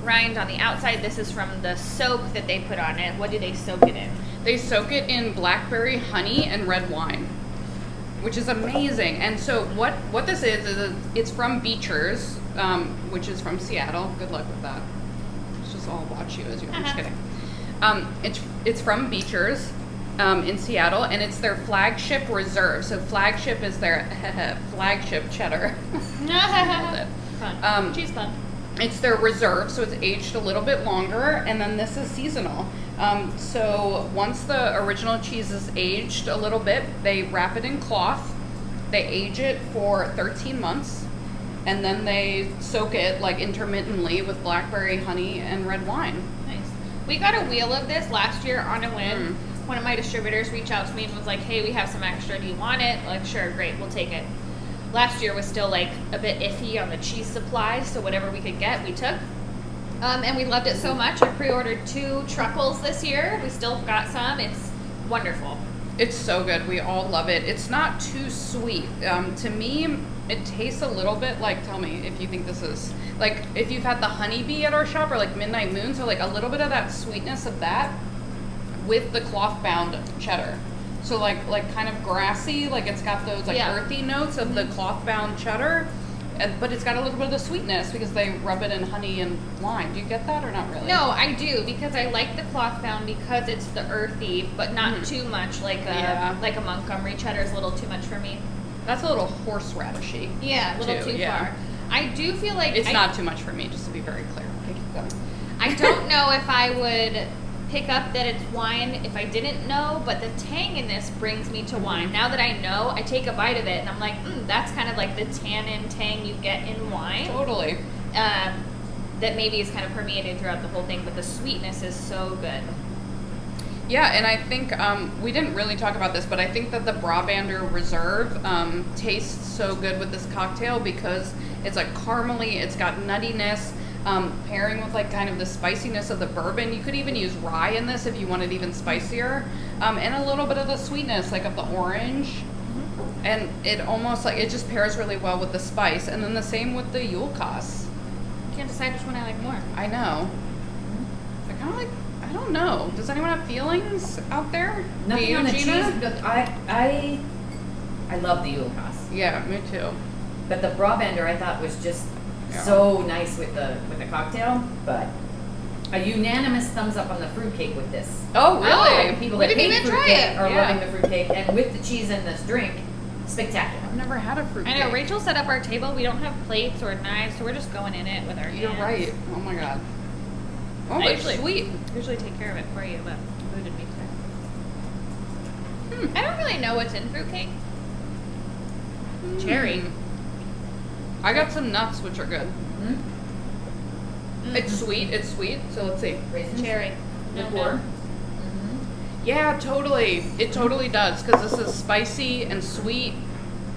rind on the outside. This is from the soak that they put on it. What do they soak it in? They soak it in blackberry honey and red wine, which is amazing. And so what this is it's from Beecher's, which is from Seattle. Good luck with that. Let's just all watch you as you. I'm just kidding. It's from Beecher's in Seattle, and it's their flagship reserve. So flagship is their flagship cheddar. Nailed it. Fun. Cheese fun. It's their reserve, so it's aged a little bit longer, and then this is seasonal. So once the original cheese is aged a little bit, they wrap it in cloth, they age it for 13 months, and then they soak it like intermittently with blackberry honey and red wine. Nice. We got a wheel of this last year on a whim. One of my distributors reached out to me and was like, hey, we have some extra. Do you want it? Like, sure, great, we'll take it. Last year was still like a bit iffy on the cheese supply, so whatever we could get, we took. And we loved it so much. I pre-ordered 2 truckles this year. We still got some. It's wonderful. It's so good. We all love it. It's not too sweet. To me, it tastes a little bit like, tell me if you think this is, like if you've had the honeybee at our shop or like Midnight Moon, so like a little bit of that sweetness of that with the cloth bound cheddar. So like kind of grassy, like it's got those like earthy notes of the cloth bound cheddar, but it's got a little bit of the sweetness because they rub it in honey and lime. Do you get that or not really? No, I do, because I like the cloth bound because it's the earthy, but not too much. Like a Montgomery cheddar is a little too much for me. That's a little horseradishy. Yeah, a little too far. I do feel like it's not too much for me, just to be very clear. Okay, keep going. I don't know if I would pick up that it's wine if I didn't know, but the tang in this brings me to wine. Now that I know, I take a bite of it and I'm like, that's kind of like the tannin tang you get in wine. Totally. That maybe is kind of permeated throughout the whole thing, but the sweetness is so good. Yeah, and I think we didn't really talk about this, but I think that the Brabander Reserve tastes so good with this cocktail because it's like caramely, it's got nuttiness, pairing with like kind of the spiciness of the bourbon. You could even use rye in this if you wanted even spicier, and a little bit of the sweetness like of the orange. Mm-hmm. And it almost like, it just pairs really well with the spice. And then the same with the Yulkas. Can't decide which one I like more. I know. I kind of like, I don't know. Does anyone have feelings out there? Nothing on the cheese. Gina? I love the Yulkas. Yeah, me too. But the Brabander I thought was just so nice with the cocktail. But a unanimous thumbs up on the fruitcake with this. Oh, really? People that hate fruitcake are Yeah. loving the fruitcake, and with the cheese and this drink, spectacular. I've never had a fruitcake. I know, Rachel set up our table. We don't have plates or knives, so we're just going in it with our hands. You're right. Oh my god. Oh, I it's sweet. usually take care of it for you, but who did me today? I don't really know what's in fruitcake. Cherry. I got some nuts, which are good. Mm-hmm. It's sweet, so let's see. Raisins? Cherry. Liqueur. Yeah, totally. It totally does, because this is spicy and sweet.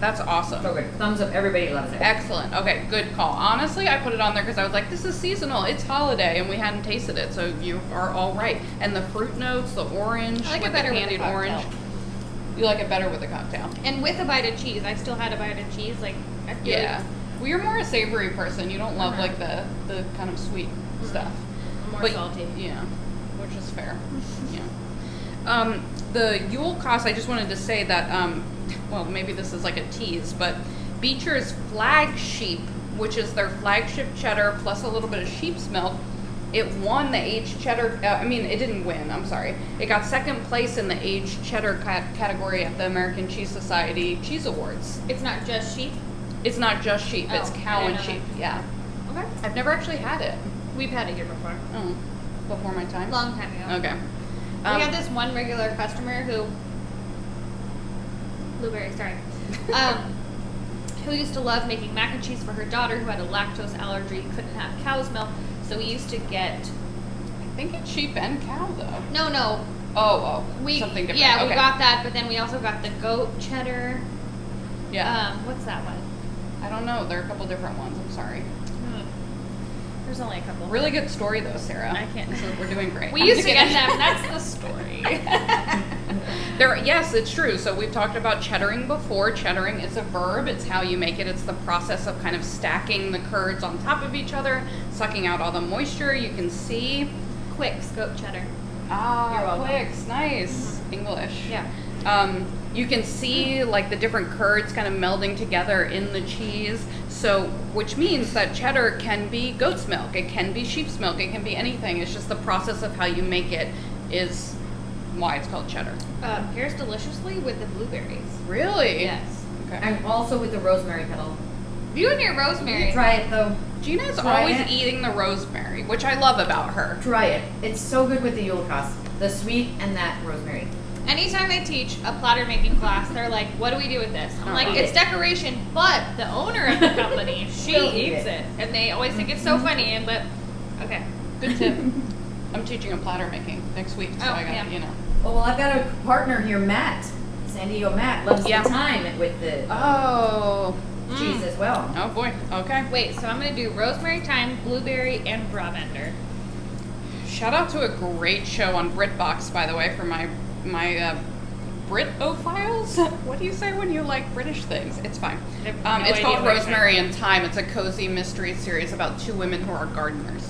That's awesome. So good. Thumbs up. Everybody loves it. Excellent. Okay, good call. Honestly, I put it on there because I was like, this is seasonal. It's holiday, and we hadn't tasted it, so you are all right. And the fruit notes, the orange, I like it with better the with the candied cocktail. orange. You like it better with the cocktail. And with a bite of cheese. I still had a bite of cheese. Like, I feel Yeah. Well, you're more a savory person. You don't love Uh-huh. like the kind of sweet stuff. I'm more But- salty. Yeah, which is fair. Yeah. The Yule Cost, I just wanted to say that, well, maybe this is like a tease, but Beecher's Flag Sheep, which is their flagship cheddar plus a little bit of sheep's milk, it won the aged cheddar. It didn't win. I'm sorry. It got second place in the aged cheddar category at the American Cheese Society Cheese Awards. It's not just sheep. It's not just sheep. It's Oh, cow I and didn't know sheep. Yeah. Okay. I've never actually had it. We've had it here before. Oh, before my time. Long time ago. Okay. We had this one regular customer who, Blueberry, sorry, who used to love making mac and cheese for her daughter who had a lactose allergy, couldn't have cow's milk, so we used to get. I think it's sheep and cow though. No. Oh, We something different. Yeah, okay. we got that, but then we also got the goat cheddar. Yeah. What's that one? I don't know. There are a couple different ones. I'm sorry. There's only a couple. Really good story though, Sarah. I can't. So we're doing great. We I'm used to just get kidding. them. That's the story. Yes, it's true. So we've talked about cheddaring before. Cheddaring is a verb. It's how you make it. It's the process of kind of stacking the curds on top of each other, sucking out all the moisture. You can see. Quicks goat cheddar. Ah, You're welcome. Quicks. Nice. English. Yeah. You can see like the different curds kind of melding together in the cheese. So, which means that cheddar can be goat's milk. It can be sheep's milk. It can be anything. It's just the process of how you make it is why it's called cheddar. Pairs deliciously with the blueberries. Really? Yes. Okay. And also with the rosemary petal. You and your rosemary. Try it though. Gina's Try always it. eating the rosemary, which I love about her. Try it. It's so good with the Yule Cost. The sweet and that rosemary. Anytime I teach a platter making class, they're like, "What do we do with this?" I'm like, eat "It's it. decoration," but the owner of the company, she She'll eat eats it. it, and they always think it's so funny. And but okay, Good tip. I'm teaching a platter making next week, so Oh, I got yeah. you know. Oh, well, I've got a partner here, Matt. San Diego Matt loves Yeah. the thyme with the Oh. cheese as well. Oh boy. Okay. wait. So I'm gonna do rosemary, thyme, blueberry, and Brabander. Shout out to a great show on BritBox, by the way, for my Brit-ophiles? What do you say when you like British things? It's fine. I have no It's idea called what you're Rosemary and Thyme. It's a cozy mystery series about two women who are gardeners.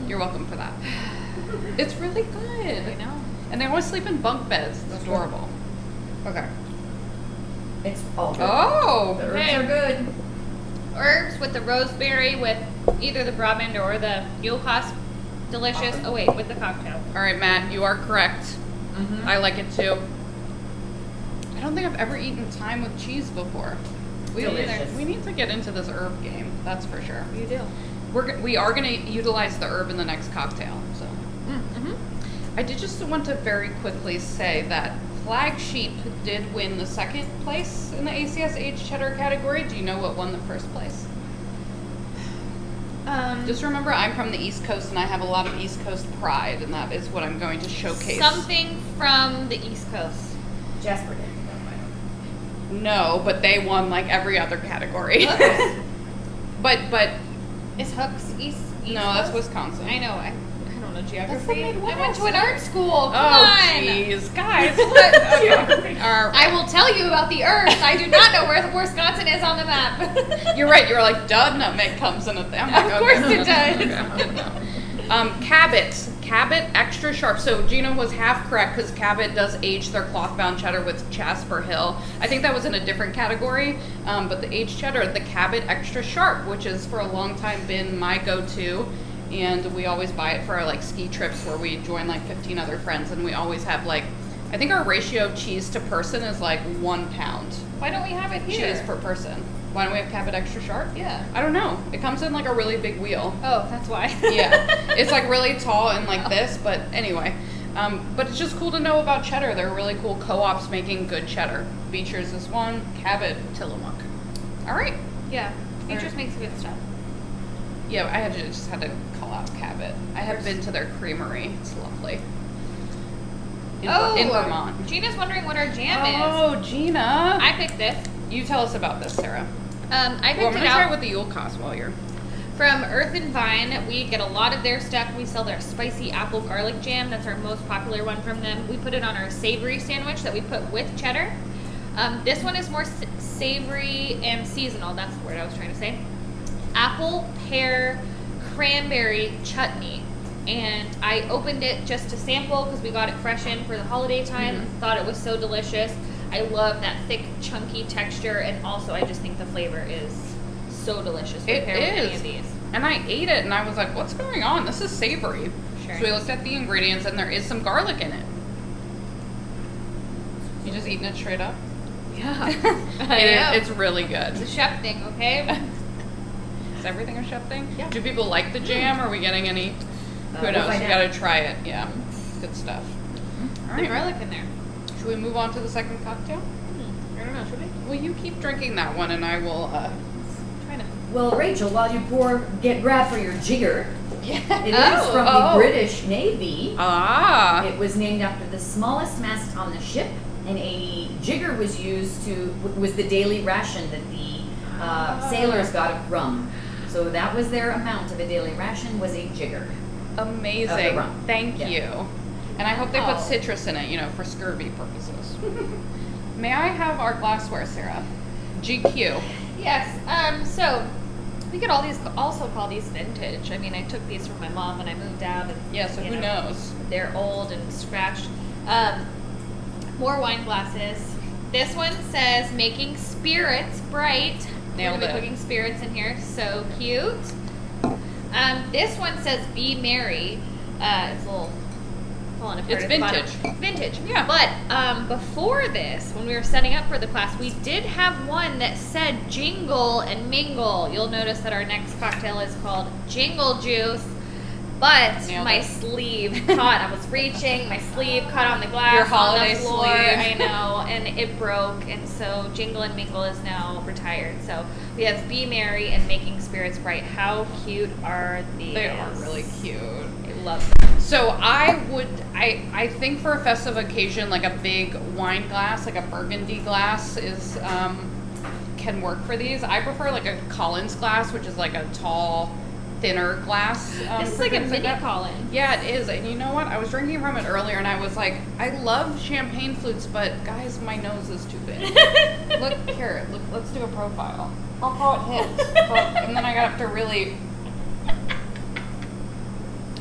You're welcome for that. It's really good. I know. And they always sleep in bunk beds. It's adorable. Okay. It's all good. Oh! The herbs Okay. are good. Herbs with the rosemary, with either the Brabander or the Yule Cost. Delicious. Awesome. Oh wait, with the cocktail. All right, Matt, you are correct. Mm-hmm. I like it too. I don't think I've ever eaten thyme with cheese before. Delicious. We need to get into this herb game. That's for sure. You do. We are going to utilize the herb in the next cocktail. So I did just want to very quickly say that Flag Sheep did win the second place in the ACS aged cheddar category. Do you know what won the first place? Just remember, I'm from the East Coast and I have a lot of East Coast pride, and that is what I'm going to showcase. Something from the East Coast. Jasper did. No, but they won like every other category. Hooks. but Is Hooks East no, Coast? that's Wisconsin. I know. I don't know geography. That's the Midwest. I went to an art school. Come Oh, on. jeez, guys. What? Okay. I will tell you about the Earth. I do not know where Wisconsin is on the map. You're right. You're like, duh, nutmeg comes in a thing. I'm like, Of course okay. it does. Okay, I didn't know. Cabot extra sharp. So Gina was half correct because Cabot does age their cloth-bound cheddar with Jasper Hill. I think that was in a different category, but the aged cheddar, the Cabot extra sharp, which has for a long time been my go-to, and we always buy it for our like ski trips where we join like 15 other friends, and we always have like, I think our ratio of cheese to person is like 1 pound Why don't we have it here? cheese per person. Why don't we have Cabot extra sharp? Yeah. I don't know. It comes in like a really big wheel. Oh, that's why. Yeah, it's like really tall and like this, but anyway. But it's just cool to know about cheddar. There are really cool co-ops making good cheddar. Beecher's is one, Cabot, Tillamook. All right. Yeah. Beatrice makes good stuff. Yeah, I just had to call out Cabot. I have been to their creamery. It's lovely. In Vermont. Gina's wondering what our jam is. Oh, Gina. I picked this. You tell us about this, Sarah. I Well, picked I'm it going to try out with the Yule Cost while you're... from Earth and Vine. We get a lot of their stuff. We sell their spicy apple garlic jam. That's our most popular one from them. We put it on our savory sandwich that we put with cheddar. This one is more savory and seasonal. That's the word I was trying to say. Apple, pear, cranberry chutney. And I opened it just to sample because we got it fresh in for the holiday time. Thought it was so delicious. I love that thick, chunky texture, and also I just think the flavor is so delicious It compared with any is. of these. And I ate it and I was like, what's going on? This is savory. Sure. So we looked at the ingredients and there is some garlic in it. You just eating it straight up? Yeah. It's really good. It's a chef thing, okay? Is everything a chef thing? Yeah. Do people like the jam? Are we getting any? Who We'll knows? find You out. gotta try it. Yeah. Good stuff. All There's right. garlic in there. Should we move on to the second cocktail? I don't know, should we? Well, you keep drinking that one and I will, Try to. Well, Rachel, while you grab for your jigger, yeah. it is from the British Navy. Ah. It was named after the smallest mast on the ship, and a jigger was was the daily ration that the sailors got of rum. So that was their amount of a daily ration, was a jigger. Amazing. Of the rum. Thank Yeah. you. And I hope they put Oh. citrus in it, for scurvy purposes. May I have our glassware, Sarah? GQ. Yes. So we could also call these vintage. I mean, I took these from my mom when I moved out. And, Yeah, so you who know, knows? They're old and scratched. More wine glasses. This one says making spirits bright. Nailed We're gonna be it. putting spirits in here. So cute. This one says be merry. It's a little falling apart. It's at the bottom. vintage. Vintage. Yeah. But before this, when we were setting up for the class, we did have one that said jingle and mingle. You'll notice that our next cocktail is called Jingle Juice. But Nailed my it. sleeve caught. I was reaching, my sleeve caught on the glass, Your on holiday the floor. sleeve. I know, and it broke, and so Jingle and Mingle is now retired. So we have Be Merry and Making Spirits Bright. How cute are these? They are really cute. I love them. So I think for a festive occasion, like a big wine glass, like a burgundy glass is, can work for these. I prefer like a Collins glass, which is like a tall, thinner glass. This is for like a things mini that. Colin. Yeah, it is. And you know what? I was drinking from it earlier and I was like, I love champagne flutes, but guys, my nose is too big. Look here, let's do a profile. I'll call it his. And then I have to really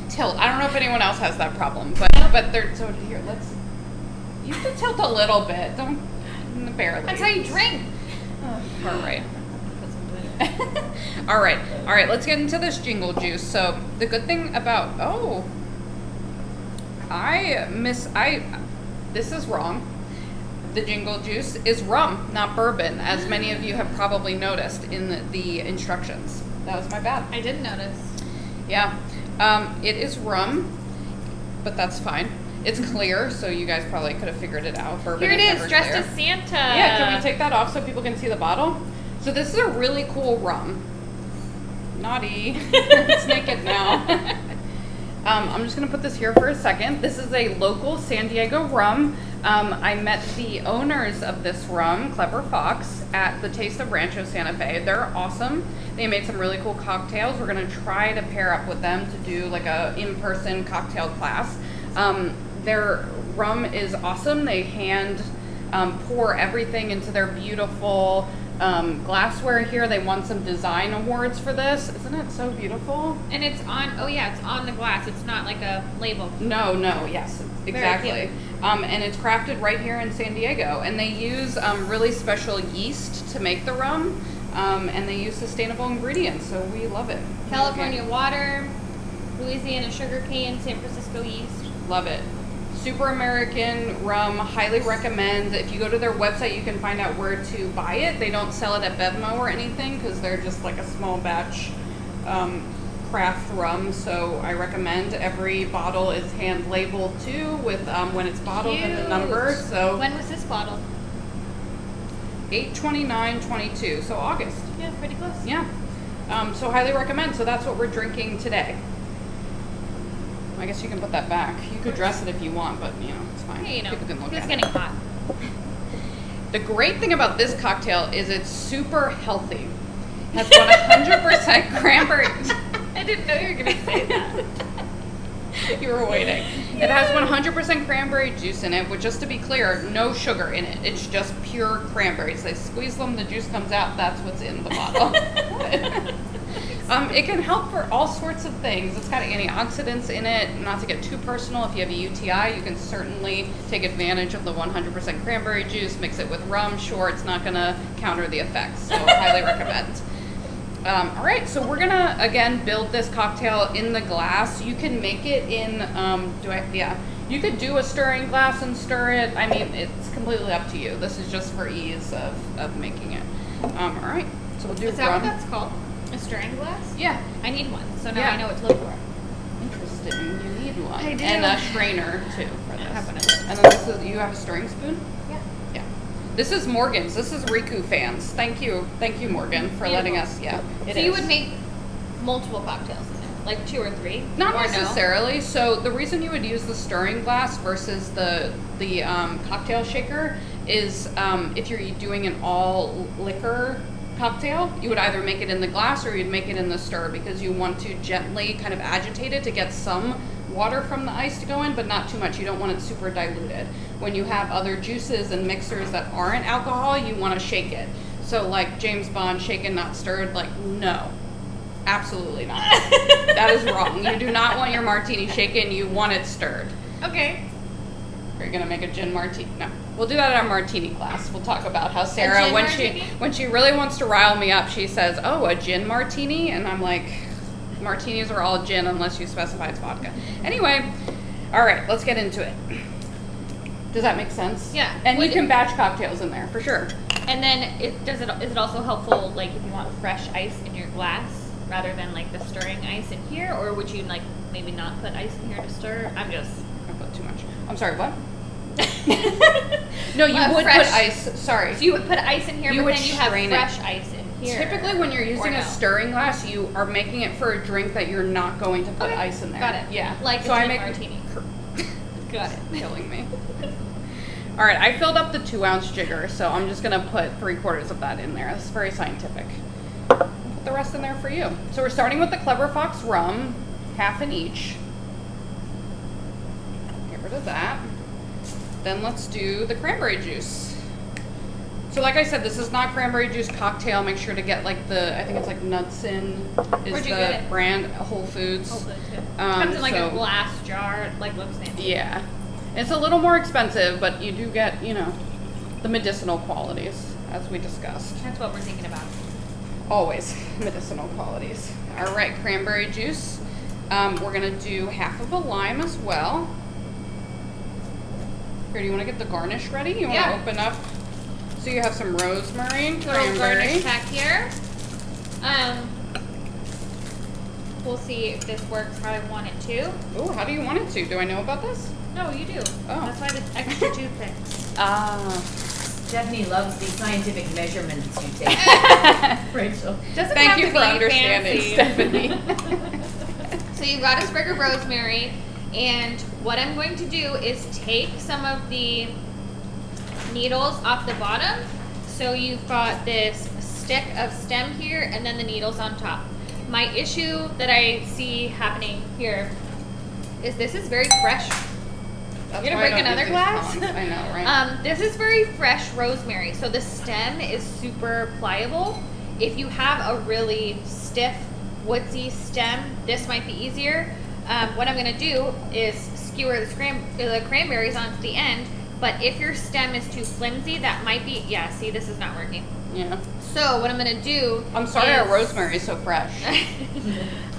tilt. I don't know if anyone else has that problem, but they're, so here, you have to tilt a little bit. Don't, barely. That's how you drink. All right. All right, let's get into this jingle juice. So the good thing about, this is wrong. the jingle juice is rum, not bourbon, as many of you have probably noticed in the instructions. That was my bad. I did notice. Yeah. It is rum, but that's fine. It's clear, so you guys probably could have figured it out. Bourbon Here it is, never dressed clear. as Santa. Yeah, can we take that off so people can see the bottle? So this is a really cool rum. Naughty. It's naked now. I'm just going to put this here for a second. This is a local San Diego rum. I met the owners of this rum, Clever Fox, at the Taste of Rancho Santa Fe. They're awesome. They made some really cool cocktails. We're going to try to pair up with them to do like a in-person cocktail class. Their rum is awesome. They hand pour everything into their beautiful glassware here. They won some design awards for this. Isn't it so beautiful? And it's on, oh yeah, it's on the glass. It's not like a label. No, yes, exactly. And it's crafted right here in San Diego. And they use really special yeast to make the rum. And they use sustainable ingredients, so we love it. California water, Louisiana sugarcane, San Francisco yeast. Love it. Super American rum, highly recommend. If you go to their website, you can find out where to buy it. They don't sell it at Bevmo or anything because they're just like a small batch craft rum. So I recommend. Every bottle is hand labeled too with when it's bottled and the number. So when was this bottle? 8/29/22, so August. Yeah, pretty close. Yeah. So highly recommend. So that's what we're drinking today. I guess you can put that back. You could dress it if you want, but you know, it's fine. Hey, you know, people can look it's at getting it. hot. The great thing about this cocktail is it's super healthy. It has 100% cranberry. I didn't know you were going to say that. You were waiting. Yeah. It has 100% cranberry juice in it, but just to be clear, no sugar in it. It's just pure cranberries. They squeeze them, the juice comes out, that's what's in the bottle. It can help for all sorts of things. It's got antioxidants in it. Not to get too personal, if you have a UTI, you can certainly take advantage of the 100% cranberry juice, mix it with rum. Sure, it's not going to counter the effects, so highly recommend. All right, so we're gonna again build this cocktail in the glass. You can make it in. You could do a stirring glass and stir it. I mean, it's completely up to you. This is just for ease of making it. All right, so we'll do Is that rum. what that's called? A stirring glass? Yeah. I need one, so now Yeah. I know what to look for. Interesting. You need one. I do. And a strainer too for this. I have one of those. And then this is, you have a stirring spoon? Yeah. Yeah. This is Morgan's. This is Riku fans. Thank you, Morgan, for letting us. Yeah. So you would make multiple cocktails in there, like 2 or 3? Not or necessarily. So the reason you would use the stirring glass versus the cocktail shaker is if you're doing an all liquor cocktail, you would either make it in the glass or you'd make it in the stir because you want to gently kind of agitate it to get some water from the ice to go in, but not too much. You don't want it super diluted. When you have other juices and mixers that aren't alcohol, you want to shake it. So like James Bond, shaken, not stirred, like no. Absolutely not. That is wrong. You do not want your martini shaken, you want it stirred. Okay. Are you gonna make a gin martini? No. We'll do that at our martini class. We'll talk about how Sarah, gin when martini? she really wants to rile me up, she says, "Oh, a gin martini," and I'm like, "Martinis are all gin unless you specify it's vodka." Anyway, all right, let's get into it. Does that make sense? Yeah. And you can batch cocktails in there for sure. And then is it also helpful, like if you want fresh ice in your glass rather than like the stirring ice in here, or would you like maybe not put ice in here to stir? I put too much. I'm sorry. What? No, you would fresh, put ice. Sorry. So you would put ice in here, You but would then you have strain it. fresh ice in here. Typically, when you're using Or a no? stirring glass, you are making it for a drink that you're not going to put Okay, ice in there. got it. Yeah. Like so a I gin make martini. Got it. killing me. All right, I filled up the 2-ounce jigger, so I'm just gonna put 3/4 of that in there. That's very scientific. Put the rest in there for you. So we're starting with the Clever Fox rum, half in each. Get rid of that. Then let's do the cranberry juice. So like I said, this is not cranberry juice cocktail. Make sure to get like I think it's like Nutsin is Where'd you the get it? brand, Whole Foods. Hold it too. Comes in like so- a glass jar. It, like looks fancy. Yeah. It's a little more expensive, but you do get, the medicinal qualities, as we discussed. That's what we're thinking about. Always medicinal qualities. All right, cranberry juice. We're going to do half of a lime as well. Here, do you want to get the garnish ready? You want Yeah. to open up? So you have some rosemary, Little cranberry. garnish pack here. We'll see if this works how I want it to. Oh, how do you want it to? Do I know about this? No, you do. Oh. That's why there's extra toothpicks. Ah. Stephanie loves the scientific measurements you take. Rachel. Doesn't Thank have you to for be understanding, fancy. Stephanie. So you've got a sprig of rosemary, and what I'm going to do is take some of the needles off the bottom. So you've got this stick of stem here, and then the needles on top. My issue that I see happening here is this is very fresh. That's You're gonna why I break don't another use these glass? tongs. I know, right? This is very fresh rosemary, so the stem is super pliable. If you have a really stiff, woodsy stem, this might be easier. What I'm gonna do is skewer the cranberries onto the end, but if your stem is too flimsy, that might be, yeah, see, this is not working. Yeah. So what I'm gonna do I'm sorry is, our rosemary is so fresh.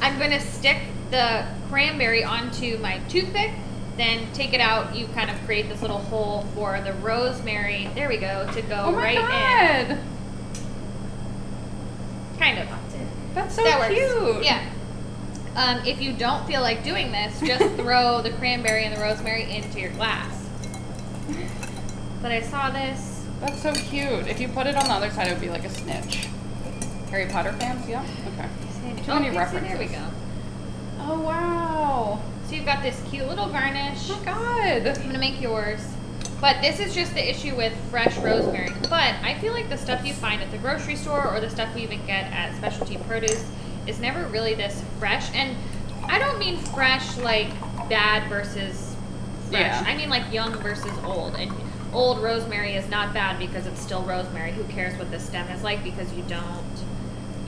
I'm gonna stick the cranberry onto my toothpick, then take it out. You kind of create this little hole for the rosemary, there we go, to go Oh my right in. God. Kind of. That's so That works. cute. Yeah. If you don't feel like doing this, just throw the cranberry and the rosemary into your glass. But I saw this. That's so cute. If you put it on the other side, it would be like a snitch. Harry Potter fans? Yeah? Okay. Too many see, references. there we go. Oh, wow. So you've got this cute little garnish. Oh, my God. I'm gonna make yours. But this is just the issue with fresh rosemary. But I feel like the stuff you find at the grocery store or the stuff we even get at specialty produce is never really this fresh. And I don't mean fresh like bad versus fresh. Yeah. I mean like young versus old. And old rosemary is not bad because it's still rosemary. Who cares what the stem is like because you don't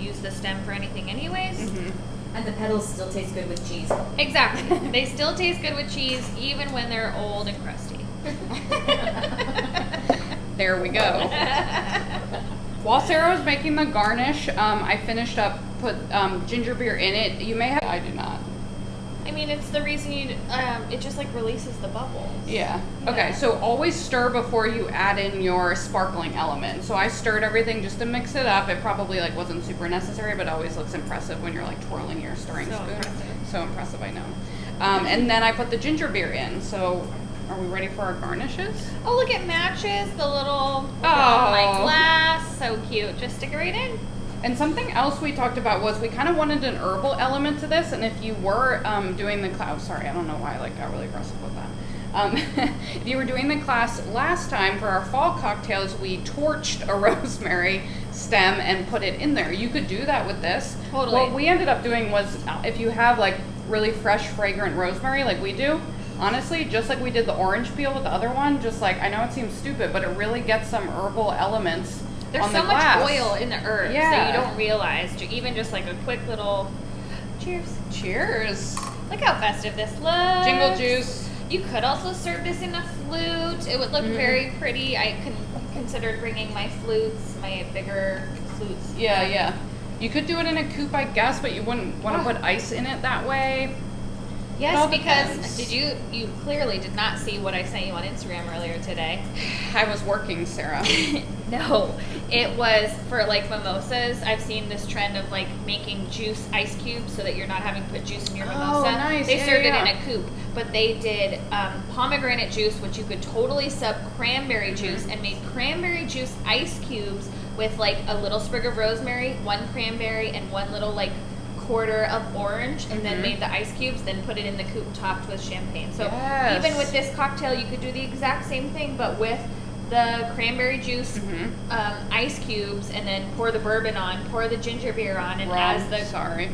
use the stem for anything anyways. Mm-hmm. And the petals still taste good with cheese. Exactly. They still taste good with cheese even when they're old and crusty. There we go. While Sarah was making the garnish, I finished up, put ginger beer in it. You may have, I do not. I mean, it's the reason you, it just like releases the bubbles. Yeah. Okay, so always stir before you add in your sparkling element. So I stirred everything just to mix it up. It probably like wasn't super necessary, but it always looks impressive when you're like twirling your stirring So spoon. impressive. So impressive, I know. And then I put the ginger beer in. So are we ready for our garnishes? Oh, look, it matches the little Oh. my glass. So cute. Just stick it right in. And something else we talked about was we kind of wanted an herbal element to this, and if you were doing the class, sorry, I don't know why I like got really aggressive with that. If you were doing the class last time for our fall cocktails, we torched a rosemary stem and put it in there. You could do that with this. Totally. What we ended up doing was if you have like really fresh, fragrant rosemary like we do, honestly, just like we did the orange peel with the other one, just like, I know it seems stupid, but it really gets some herbal elements. There's on so the glass. much oil in the herbs Yeah. that you don't realize. Even just like a quick little cheers. Cheers. Look how festive this looks. Jingle juice. You could also serve this in a flute. It would look very pretty. I considered bringing my flutes, my bigger flutes. Yeah, yeah. You could do it in a coupe, I guess, but you wouldn't want to put ice in it that way. It all Yes, because depends. you clearly did not see what I sent you on Instagram earlier today. I was working, Sarah. No, it was for like mimosas. I've seen this trend of like making juice ice cubes so that you're not having to put juice in your Oh, mimosa. nice. They Yeah, served yeah. it in a coupe, but they did pomegranate juice, which you could totally sub cranberry juice, and made cranberry juice ice cubes with like a little sprig of rosemary, one cranberry, and one little like quarter of orange, and then made the ice cubes, then put it in the coupe topped with champagne. So Yes. even with this cocktail, you could do the exact same thing, but with the cranberry juice ice cubes, and then pour the bourbon on, pour the ginger beer on, and as the Sorry.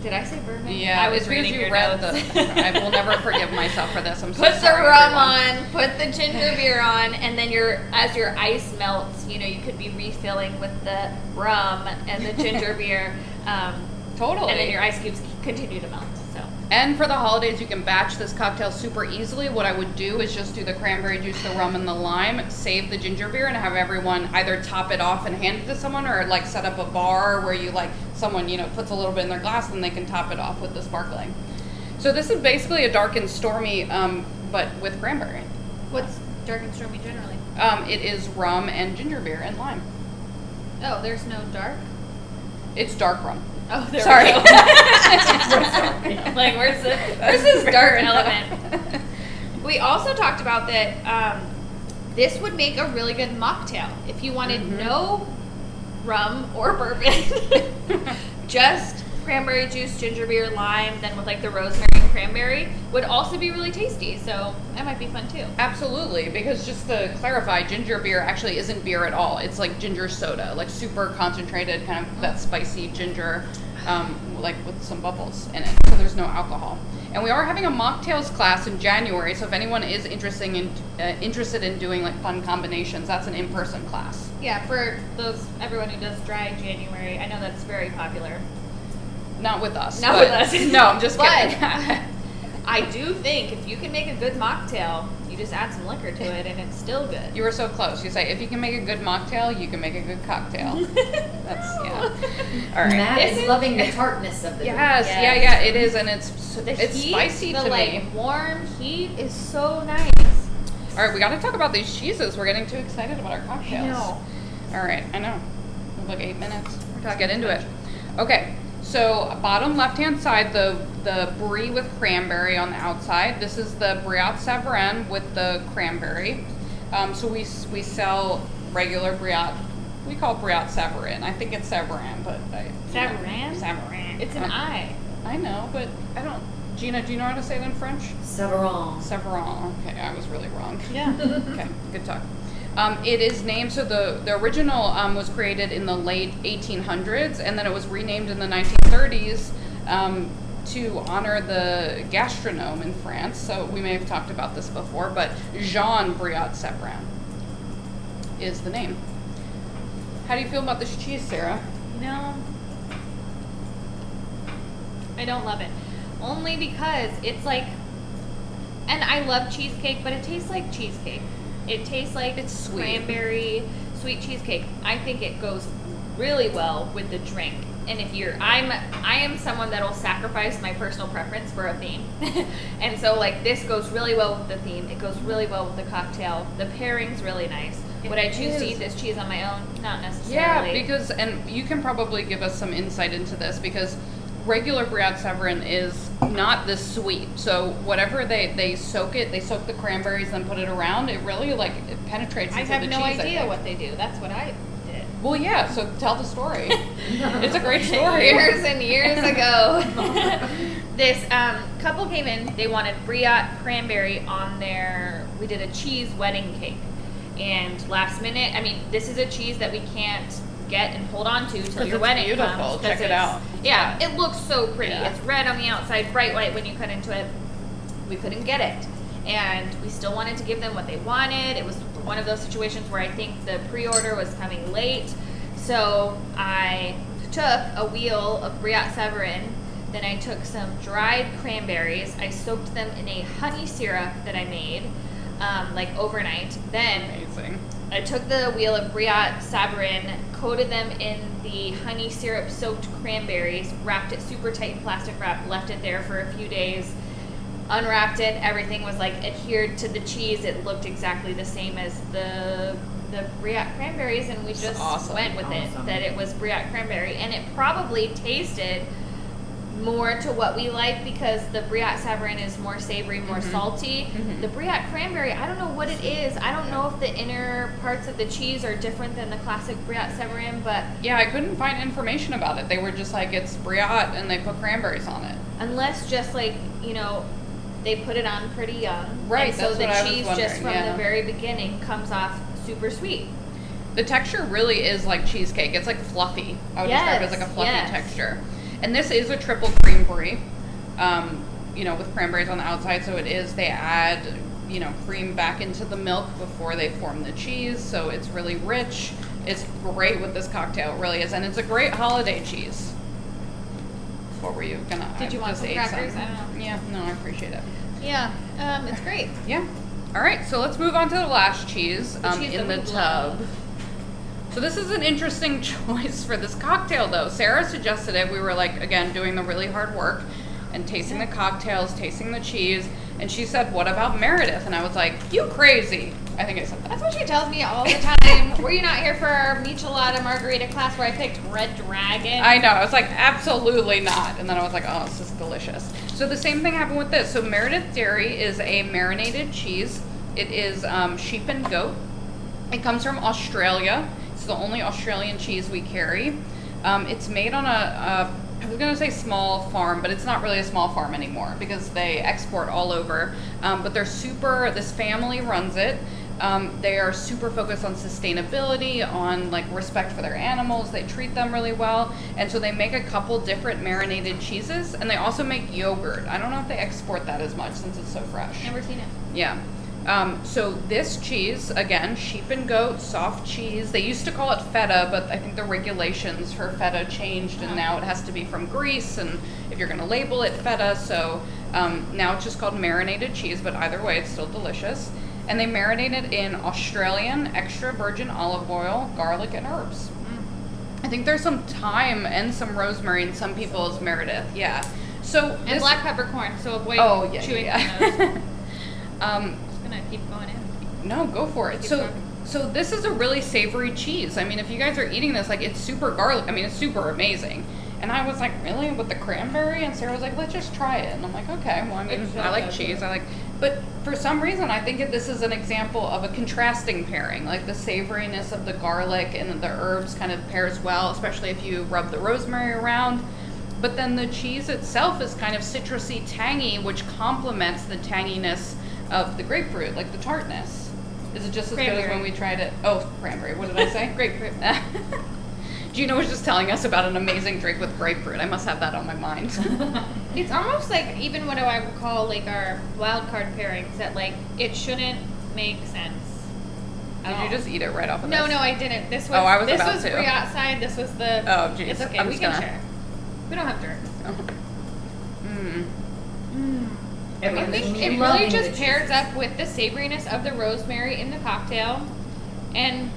did I say bourbon? Yeah, I was it's because reading you your read notes. I will never forgive myself for this. I'm so Put the sorry, rum everyone. on, put the ginger beer on, and then as your ice melts, you could be refilling with the rum and the ginger beer. Totally. And then your ice cubes continue to melt. So And for the holidays, you can batch this cocktail super easily. What I would do is just do the cranberry juice, the rum, and the lime, save the ginger beer, and have everyone either top it off and hand it to someone, or like set up a bar where you like someone, puts a little bit in their glass and they can top it off with the sparkling. So this is basically a dark and stormy, but with cranberry. What's dark and stormy generally? It is rum and ginger beer and lime. Oh, there's no dark? It's dark rum. Oh, there Sorry. we go. Like, where's this dark element? We also talked about that this would make a really good mocktail. If you wanted no rum or bourbon, just cranberry juice, ginger beer, lime, then with like the rosemary and cranberry would also be really tasty. So that might be fun too. Absolutely, because just to clarify, ginger beer actually isn't beer at all. It's like ginger soda, like super concentrated, kind of that spicy ginger, like with some bubbles in it. So there's no alcohol. And we are having a mocktails class in January. So if anyone is interested in doing like fun combinations, that's an in-person class. Yeah, for everyone who does dry January, I know that's very popular. Not with us. Not with us. No, I'm just kidding. But I do think if you can make a good mocktail, you just add some liquor to it and it's still good. You were so close. You say, if you can make a good mocktail, you can make a good cocktail. That's, yeah. All right. Matt is loving the tartness of the drink. Yes, Yes. yeah, it is, and it's Heat, spicy the to like me. warm heat is so nice. All right, we got to talk about these cheeses. We're getting too excited about our cocktails. I know. All right, I know. We have like 8 minutes. Let's get into it. Okay, so bottom left-hand side, the brie with cranberry on the outside. This is the Briat Savarin with the cranberry. So we sell regular Briat. We call it Briat Savarin. I think it's Savarin, but Savarin? Savarin. It's an I. I know, but I don't. Gina, do you know how to say it in French? Savarin. Savarin. Okay, I was really wrong. Yeah. Okay, good talk. It is named, so the original was created in the late 1800s, and then it was renamed in the 1930s to honor the gastronome in France. So we may have talked about this before, but Jean Briat Savarin is the name. How do you feel about this cheese, Sarah? You know, I don't love it. Only because it's like, and I love cheesecake, but it tastes like cheesecake. It tastes like It's sweet. cranberry sweet cheesecake. I think it goes really well with the drink. And if I am someone that'll sacrifice my personal preference for a theme. And so like this goes really well with the theme. It goes really well with the cocktail. The pairing's really nice. Would I choose to eat this cheese on my own? Not necessarily. Yeah, because, and you can probably give us some insight into this, because regular Briat Savarin is not this sweet. So whatever they soak it, they soak the cranberries and put it around, it really like it penetrates I into have the no cheese. idea what they do. That's what I did. Well, yeah, so tell the story. It's a great story. Years and years ago, this couple came in. They wanted Briat cranberry on we did a cheese wedding cake. And last minute, I mean, this is a cheese that we can't get and hold on to till your it's wedding beautiful. comes. Check it out. Yeah, it looks so pretty. Yeah. It's red on the outside, bright white when you cut into it. We couldn't get it. And we still wanted to give them what they wanted. It was one of those situations where I think the pre-order was coming late. So I took a wheel of Briat Savarin. Then I took some dried cranberries. I soaked them in a honey syrup that I made, like overnight. Then Amazing. I took the wheel of Briat Savarin, coated them in the honey syrup soaked cranberries, wrapped it super tight in plastic wrap, left it there for a few days, unwrapped it. Everything was like adhered to the cheese. It looked exactly the same as the Briat cranberries, and we just went with it, that it was Briat cranberry. And it probably tasted more to what we like, because the Briat Savarin is more savory, more salty. The Briat cranberry, I don't know what it is. I don't know if the inner parts of the cheese are different than the classic Briat Savarin, but Yeah, I couldn't find information about it. They were just like, it's Briat, and they put cranberries on it. unless just like, you know, they put it on pretty young. Right, And so that's the what I was cheese just wondering, from yeah. the very beginning comes off super sweet. The texture really is like cheesecake. It's like fluffy. I would describe it as like a fluffy texture. And this is a triple cream brie, you know, with cranberries on the outside. So they add, you know, cream back into the milk before they form the cheese. So it's really rich. It's great with this cocktail. It really is. And it's a great holiday cheese. What were you gonna? Did you want some crackers? I don't know. Yeah, no, I appreciate it. Yeah, it's great. Yeah. All right, so let's move on to the last cheese, cheese in the that we tub. love. So this is an interesting choice for this cocktail, though. Sarah suggested it. We were like, again, doing the really hard work and tasting the cocktails, tasting the cheese, And she said, what about Meredith? And I was like, you crazy. I think I said that. That's what she tells me all the time. Were you not here for our michelada margarita class where I picked Red Dragon? I know. I was like, absolutely not. And then I was like, oh, this is delicious. So the same thing happened with this. So Meredith Dairy is a marinated cheese. It is sheep and goat. It comes from Australia. It's the only Australian cheese we carry. It's made on I was going to say small farm, but it's not really a small farm anymore because they export all over. But this family runs it. They are super focused on sustainability, on like respect for their animals. They treat them really well. And so they make a couple different marinated cheeses, and they also make yogurt. I don't know if they export that as much since it's so fresh. Never seen it. Yeah. So this cheese, again, sheep and goat, soft cheese. They used to call it feta, but I think the regulations for feta changed, and now it has to be from Greece, and if you're going to label it feta, so now it's just called marinated cheese, but either way, it's still delicious. And they marinate it in Australian extra virgin olive oil, garlic, and herbs. I think there's some thyme and some rosemary in some people's Meredith. Yeah. So And black peppercorn, so avoid chewing yeah. those. Just gonna keep going in. No, go for it. Keep So going. so this is a really savory cheese. I mean, if you guys are eating this, like, it's super garlic. I mean, it's super amazing. And I was like, really? With the cranberry? And Sarah was like, let's just try it. And I'm like, okay, well, I mean, I like cheese. But for some reason, I think this is an example of a contrasting pairing. Like, the savoriness of the garlic and the herbs kind of pairs well, especially if you rub the rosemary around. But then the cheese itself is kind of citrusy, tangy, which complements the tanginess of the grapefruit, like the tartness. Is it just as good as when we tried it? Oh, cranberry. What did I say? Grapefruit. Gina was just telling us about an amazing drink with grapefruit. I must have that on my mind. It's almost like even what I would call like our wild card pairings that like it shouldn't make sense. Did you just eat it right off of this? No, I didn't. This was I was this about was to. Briat side. This was the. Oh, geez. It's okay. I'm We just can gonna- share. We don't have jerks. I Everyone's think it loving really just the pairs cheeses. up with the savoriness of the rosemary in the cocktail, and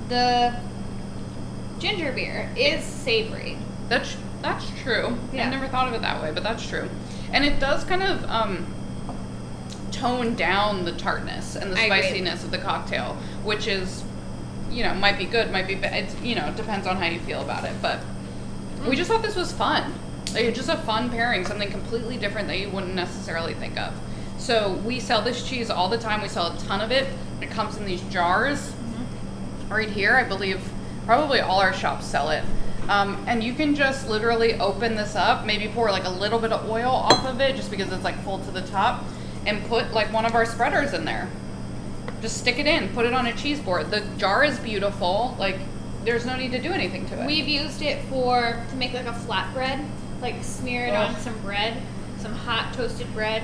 the ginger beer is savory. That's true. Yeah. I never thought of it that way, but that's true. And it does kind of tone down the tartness and the I agree. spiciness of the cocktail, which is, might be good, might be bad. It's, it depends on how you feel about it. But we just thought this was fun. Like, it's just a fun pairing, something completely different that you wouldn't necessarily think of. So we sell this cheese all the time. We sell a ton of it. It comes in these jars. Right here, I believe probably all our shops sell it. And you can just literally open this up, maybe pour like a little bit of oil off of it just because it's like full to the top, and put like one of our spreaders in there. Just stick it in, put it on a cheese board. The jar is beautiful. Like, there's no need to do anything to it. We've used it to make like a flatbread, like smear it on some bread, some hot toasted bread,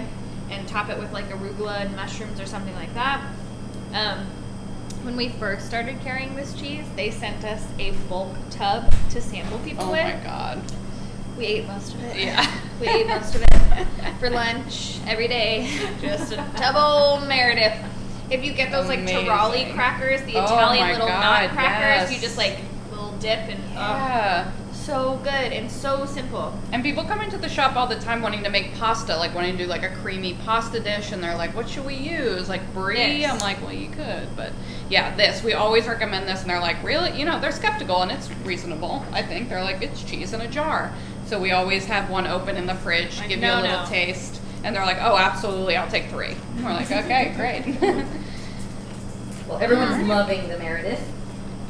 and top it with like arugula and mushrooms or something like that. When we first started carrying this cheese, they sent us a bulk tub to sample people with. Oh my god. We ate most of it. Yeah. We ate most of it for lunch every day. Just a tub of Meredith. If you get those like Amazing. Tarali crackers, the Oh Italian my little God, knot crackers, yes. you just like little dip and Yeah. so good and so simple. And people come into the shop all the time wanting to make pasta, like wanting to do like a creamy pasta dish, and they're like, what should we use? Like brie? This. I'm like, well, you could, but yeah, this. We always recommend this, and they're like, really? They're skeptical, and it's reasonable, I think. They're like, it's cheese in a jar. So we always have one open in the fridge, Like, give you a little no. taste, and they're like, oh, absolutely, I'll take 3. And we're like, okay, great. Well, everyone's loving the Meredith.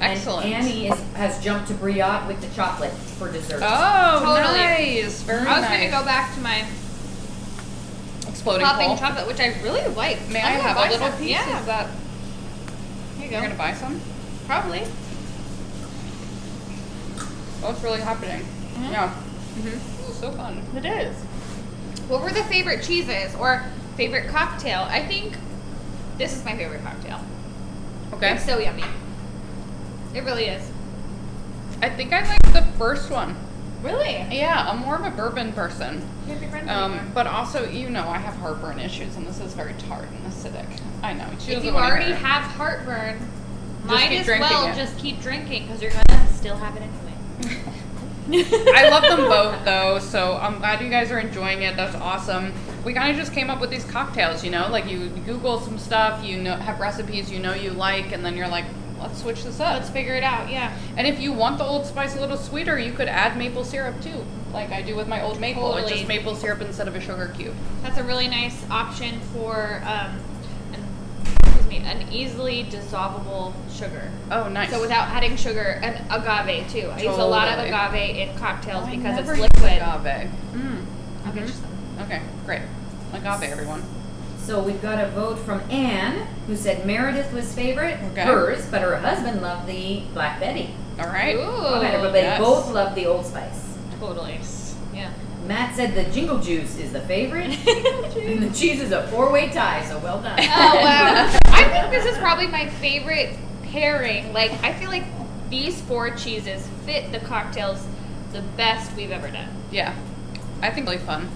Excellent. And Annie has jumped to Briat with the chocolate for dessert. Oh, Totally. nice. Very I was nice. gonna go back to my Exploding popping coal. chocolate, which I really like. May I'm I gonna have buy a little some. piece? Yeah, Is that, here you you're go. gonna buy some? Probably. What's really happening? Mhm. Yeah. Mm-hmm. So fun. It is. What were the favorite cheeses or favorite cocktail? I think this is my favorite cocktail. Okay. It's so yummy. It really is. I think I like the first one. Really? Yeah, I'm more of a bourbon person. Can't be friends anymore. But also, I have heartburn issues, and this is very tart and acidic. I know. She If doesn't you wanna already hear it. have heartburn, Just might keep as drinking well it. just keep drinking because you're gonna still have it anyway. I love them both though, so I'm glad you guys are enjoying it. That's awesome. We kind of just came up with these cocktails, you know, like you Google some stuff, you know, have recipes you know you like, and then you're like, let's switch this up. Let's figure it out, yeah. And if you want the Old Spice a little sweeter, you could add maple syrup too, like I do with my Old Maple. It's Totally. just maple syrup instead of a sugar cube. That's a really nice option for an easily dissolvable sugar. Oh, nice. So without adding sugar, and agave too. I use a lot of Totally. agave in cocktails I because never it's use liquid. agave. I'll get you some. Okay, great. Agave, everyone. So we've got a vote from Anne, who said Meredith was favorite, Okay. hers, but her husband loved the Black Betty. All right. Ooh. But they yes. both loved the Old Spice. Totally. Yeah. Matt said the Jingle Juice is the favorite, and the cheese is a 4-way tie, so well done. Oh wow. I think this is probably my favorite pairing. Like, I feel like these 4 cheeses fit the cocktails the best we've ever done. Yeah, I think really fun.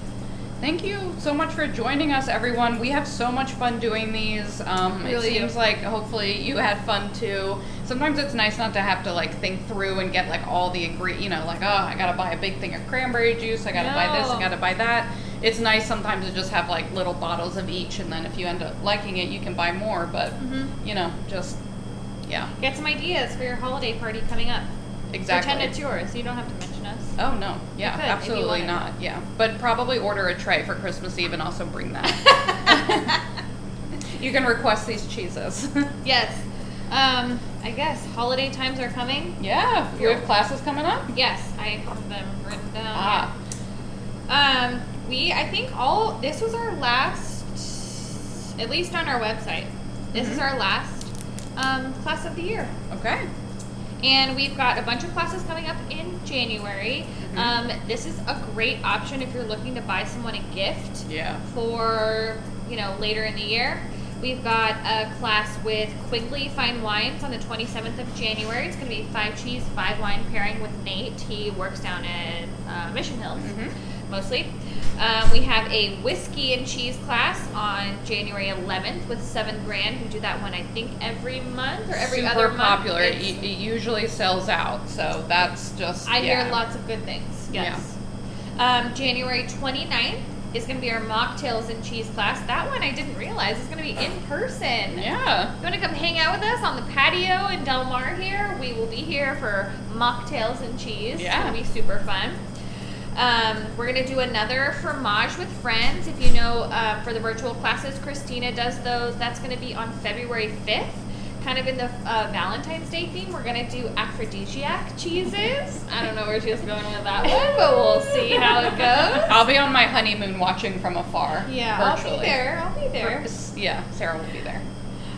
Thank you so much for joining us, everyone. We have so much fun doing these. Really it seems do. like hopefully you had fun too. Sometimes it's nice not to have to like think through and get like all the like, oh, I gotta buy a big thing of cranberry juice. I gotta buy this. I No. gotta buy that. It's nice sometimes to just have like little bottles of each, and then if you end up liking it, you can buy more. But you know, just yeah, Get some ideas for your holiday party coming up. exactly. Pretend it's yours. You don't have to mention us. Oh no, yeah, You could, if you absolutely wanted. not. Yeah, but probably order a tray for Christmas Eve and also bring that. You can request these cheeses. Yes. I guess holiday times are coming. Yeah, you have classes coming up. Yes, I have them written down. Ah, I think this was our last, at least on our website. This is our last class of the year. okay. And we've got a bunch of classes coming up in January. This is a great option if you're looking to buy someone a gift Yeah. for, later in the year. We've got a class with Quigley Fine Wines on the 27th of January. It's going to be 5 cheese, 5 wine pairing with Nate. He works down at Mission Hills, mostly. We have a whiskey and cheese class on January 11th with 7 Grand. We do that one, I think, every month or every other Super month. popular. It usually sells out, so that's just. I yeah. hear lots of good things. Yes. January 29th is going to be our mocktails and cheese class. That one I didn't realize is going to be in person. Yeah. If you want to come hang out with us on the patio in Del Mar here, we will be here for mocktails and cheese. Yeah. It's going to be super fun. We're going to do another fromage with friends. If you know, for the virtual classes, Christina does those. That's going to be on February 5th. Kind of in the Valentine's Day theme. We're going to do aphrodisiac cheeses. I don't know where she's going with that one, but we'll see how it goes. I'll be on my honeymoon watching from afar. Yeah, virtually. I'll be there. Yeah, Sarah will be there.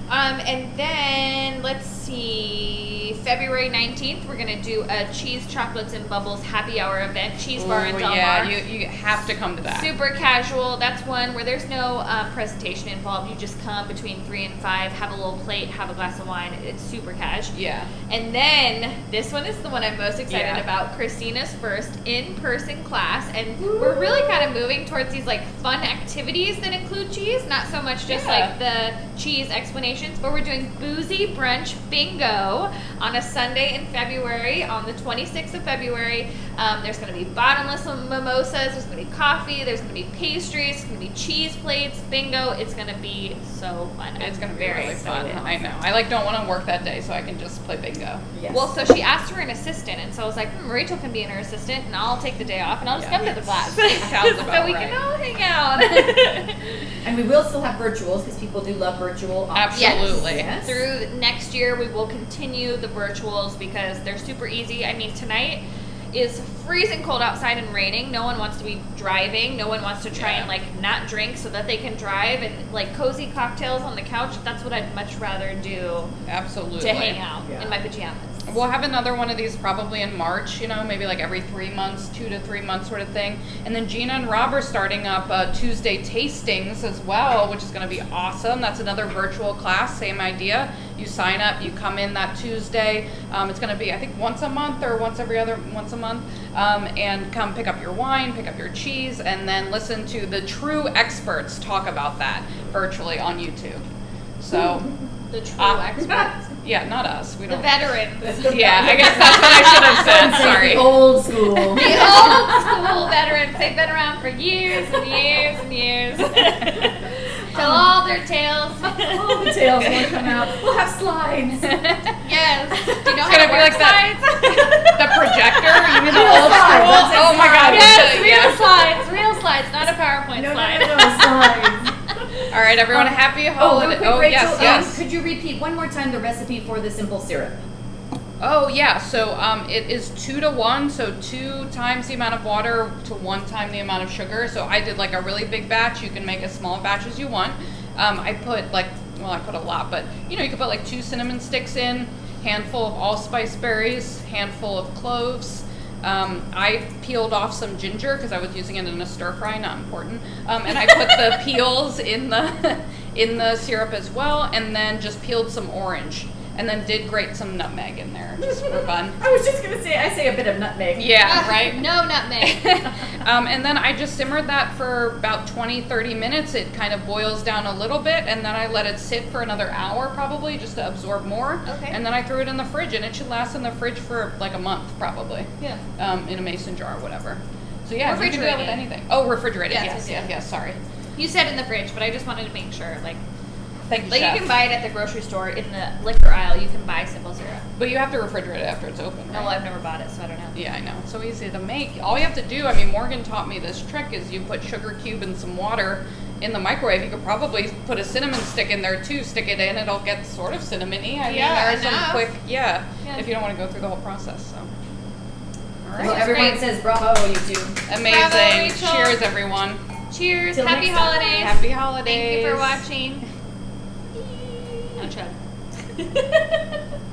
And then, let's see, February 19th, we're going to do a Cheese, Chocolates, and Bubbles happy hour event, Cheese Bar in Del Mar. Yeah, you have to come to that. Super casual. That's one where there's no presentation involved. You just come between 3 and 5, have a little plate, have a glass of wine. It's super cash. Yeah. And then, this one is the one I'm most excited Yeah. about, Christina's first in-person class. And we're really kind of moving towards these, fun activities that include cheese. Not so much just, the cheese explanations, but we're doing boozy brunch bingo on a Sunday in February, on the 26th of February. There's going to be bottomless mimosas, there's going to be coffee, there's going to be pastries, there's going to be cheese plates, bingo. It's going to be so fun. It's going to be very really excited. fun. I know. I don't want to work that day, so I can just play bingo. Yes. Well, so she asked for an assistant, and so I was like, Rachel can be her assistant, and I'll take the day off, and I'll just come to the class. Sounds so about we right. can all hang out. And we will still have virtuals because people do love virtual options. Absolutely. Yes. Through next year, we will continue the virtuals because they're super easy. I mean, tonight is freezing cold outside and raining. No one wants to be driving. No one wants to try and not drink so that they can drive, and cozy cocktails on the couch. That's what I'd much rather do Absolutely. to hang out Yeah. in my pajamas. We'll have another one of these probably in March, maybe every 3 months, 2 to 3 months sort of thing. And then Gina and Rob are starting up Tuesday tastings as well, which is going to be awesome. That's another virtual class, same idea. You sign up, you come in that Tuesday. It's going to be, I think, once a month or once a month. And come pick up your wine, pick up your cheese, and then listen to the true experts talk about that virtually on YouTube. So, The true experts. Yeah, not us. We The don't. veterans. Yeah, I guess that's what I should have said. Sorry. The old school. The old school veterans. They've been around for years and years and years. Tell all their tales. All the tails will come out. We'll have slides. Yes. Do you know It's how gonna to be work like that. slides? The projector? You mean the Real old slides, school? that's Oh my god. Yes, real yeah. slides. Real slides, not a PowerPoint No, slide. slides. All right, everyone, happy Oh, holiday. real quick, Rachel, yes. could you repeat one more time the recipe for the simple syrup? Oh yeah, so it is 2 to 1, so 2 times the amount of water to 1 time the amount of sugar. So I did like a really big batch. You can make as small batch as you want. I put I put a lot, but you could put like 2 cinnamon sticks in, handful of allspice berries, handful of cloves. I peeled off some ginger because I was using it in a stir fry, not important. And I put the peels in the syrup as well, and then just peeled some orange. And then did grate some nutmeg in there just for fun. I was just gonna say, I say a bit of nutmeg. Yeah, right? No nutmeg. And then I just simmered that for about 20-30 minutes. It kind of boils down a little bit, and then I let it sit for another hour probably just to absorb more. Okay. And then I threw it in the fridge, and it should last in the fridge for like a month probably. Yeah. In a mason jar or whatever. So yeah, you can do that with Refrigerated. anything. Oh, refrigerated. Yes, Yes, sorry. You said in the fridge, but I just wanted to make sure. Thank you, Like Chef. you can buy it at the grocery store in the liquor aisle. You can buy simple syrup. But you have to refrigerate it after it's open, No, right? I've never bought it, so I don't know. Yeah, I know. It's so easy to make. All you have to do, Morgan taught me this trick, is you put sugar cube and some water in the microwave. You could probably put a cinnamon stick in there too, stick it in, it'll get sort of cinnamony. Yeah, there's some enough. quick, Yeah. if you don't want to go through the whole process, so. All right. Well, everyone great. says bravo, you two. Amazing. Bravo, Rachel. Cheers, everyone. Cheers. Till Happy next time. holidays. Happy holidays. Thank you for watching. No chug.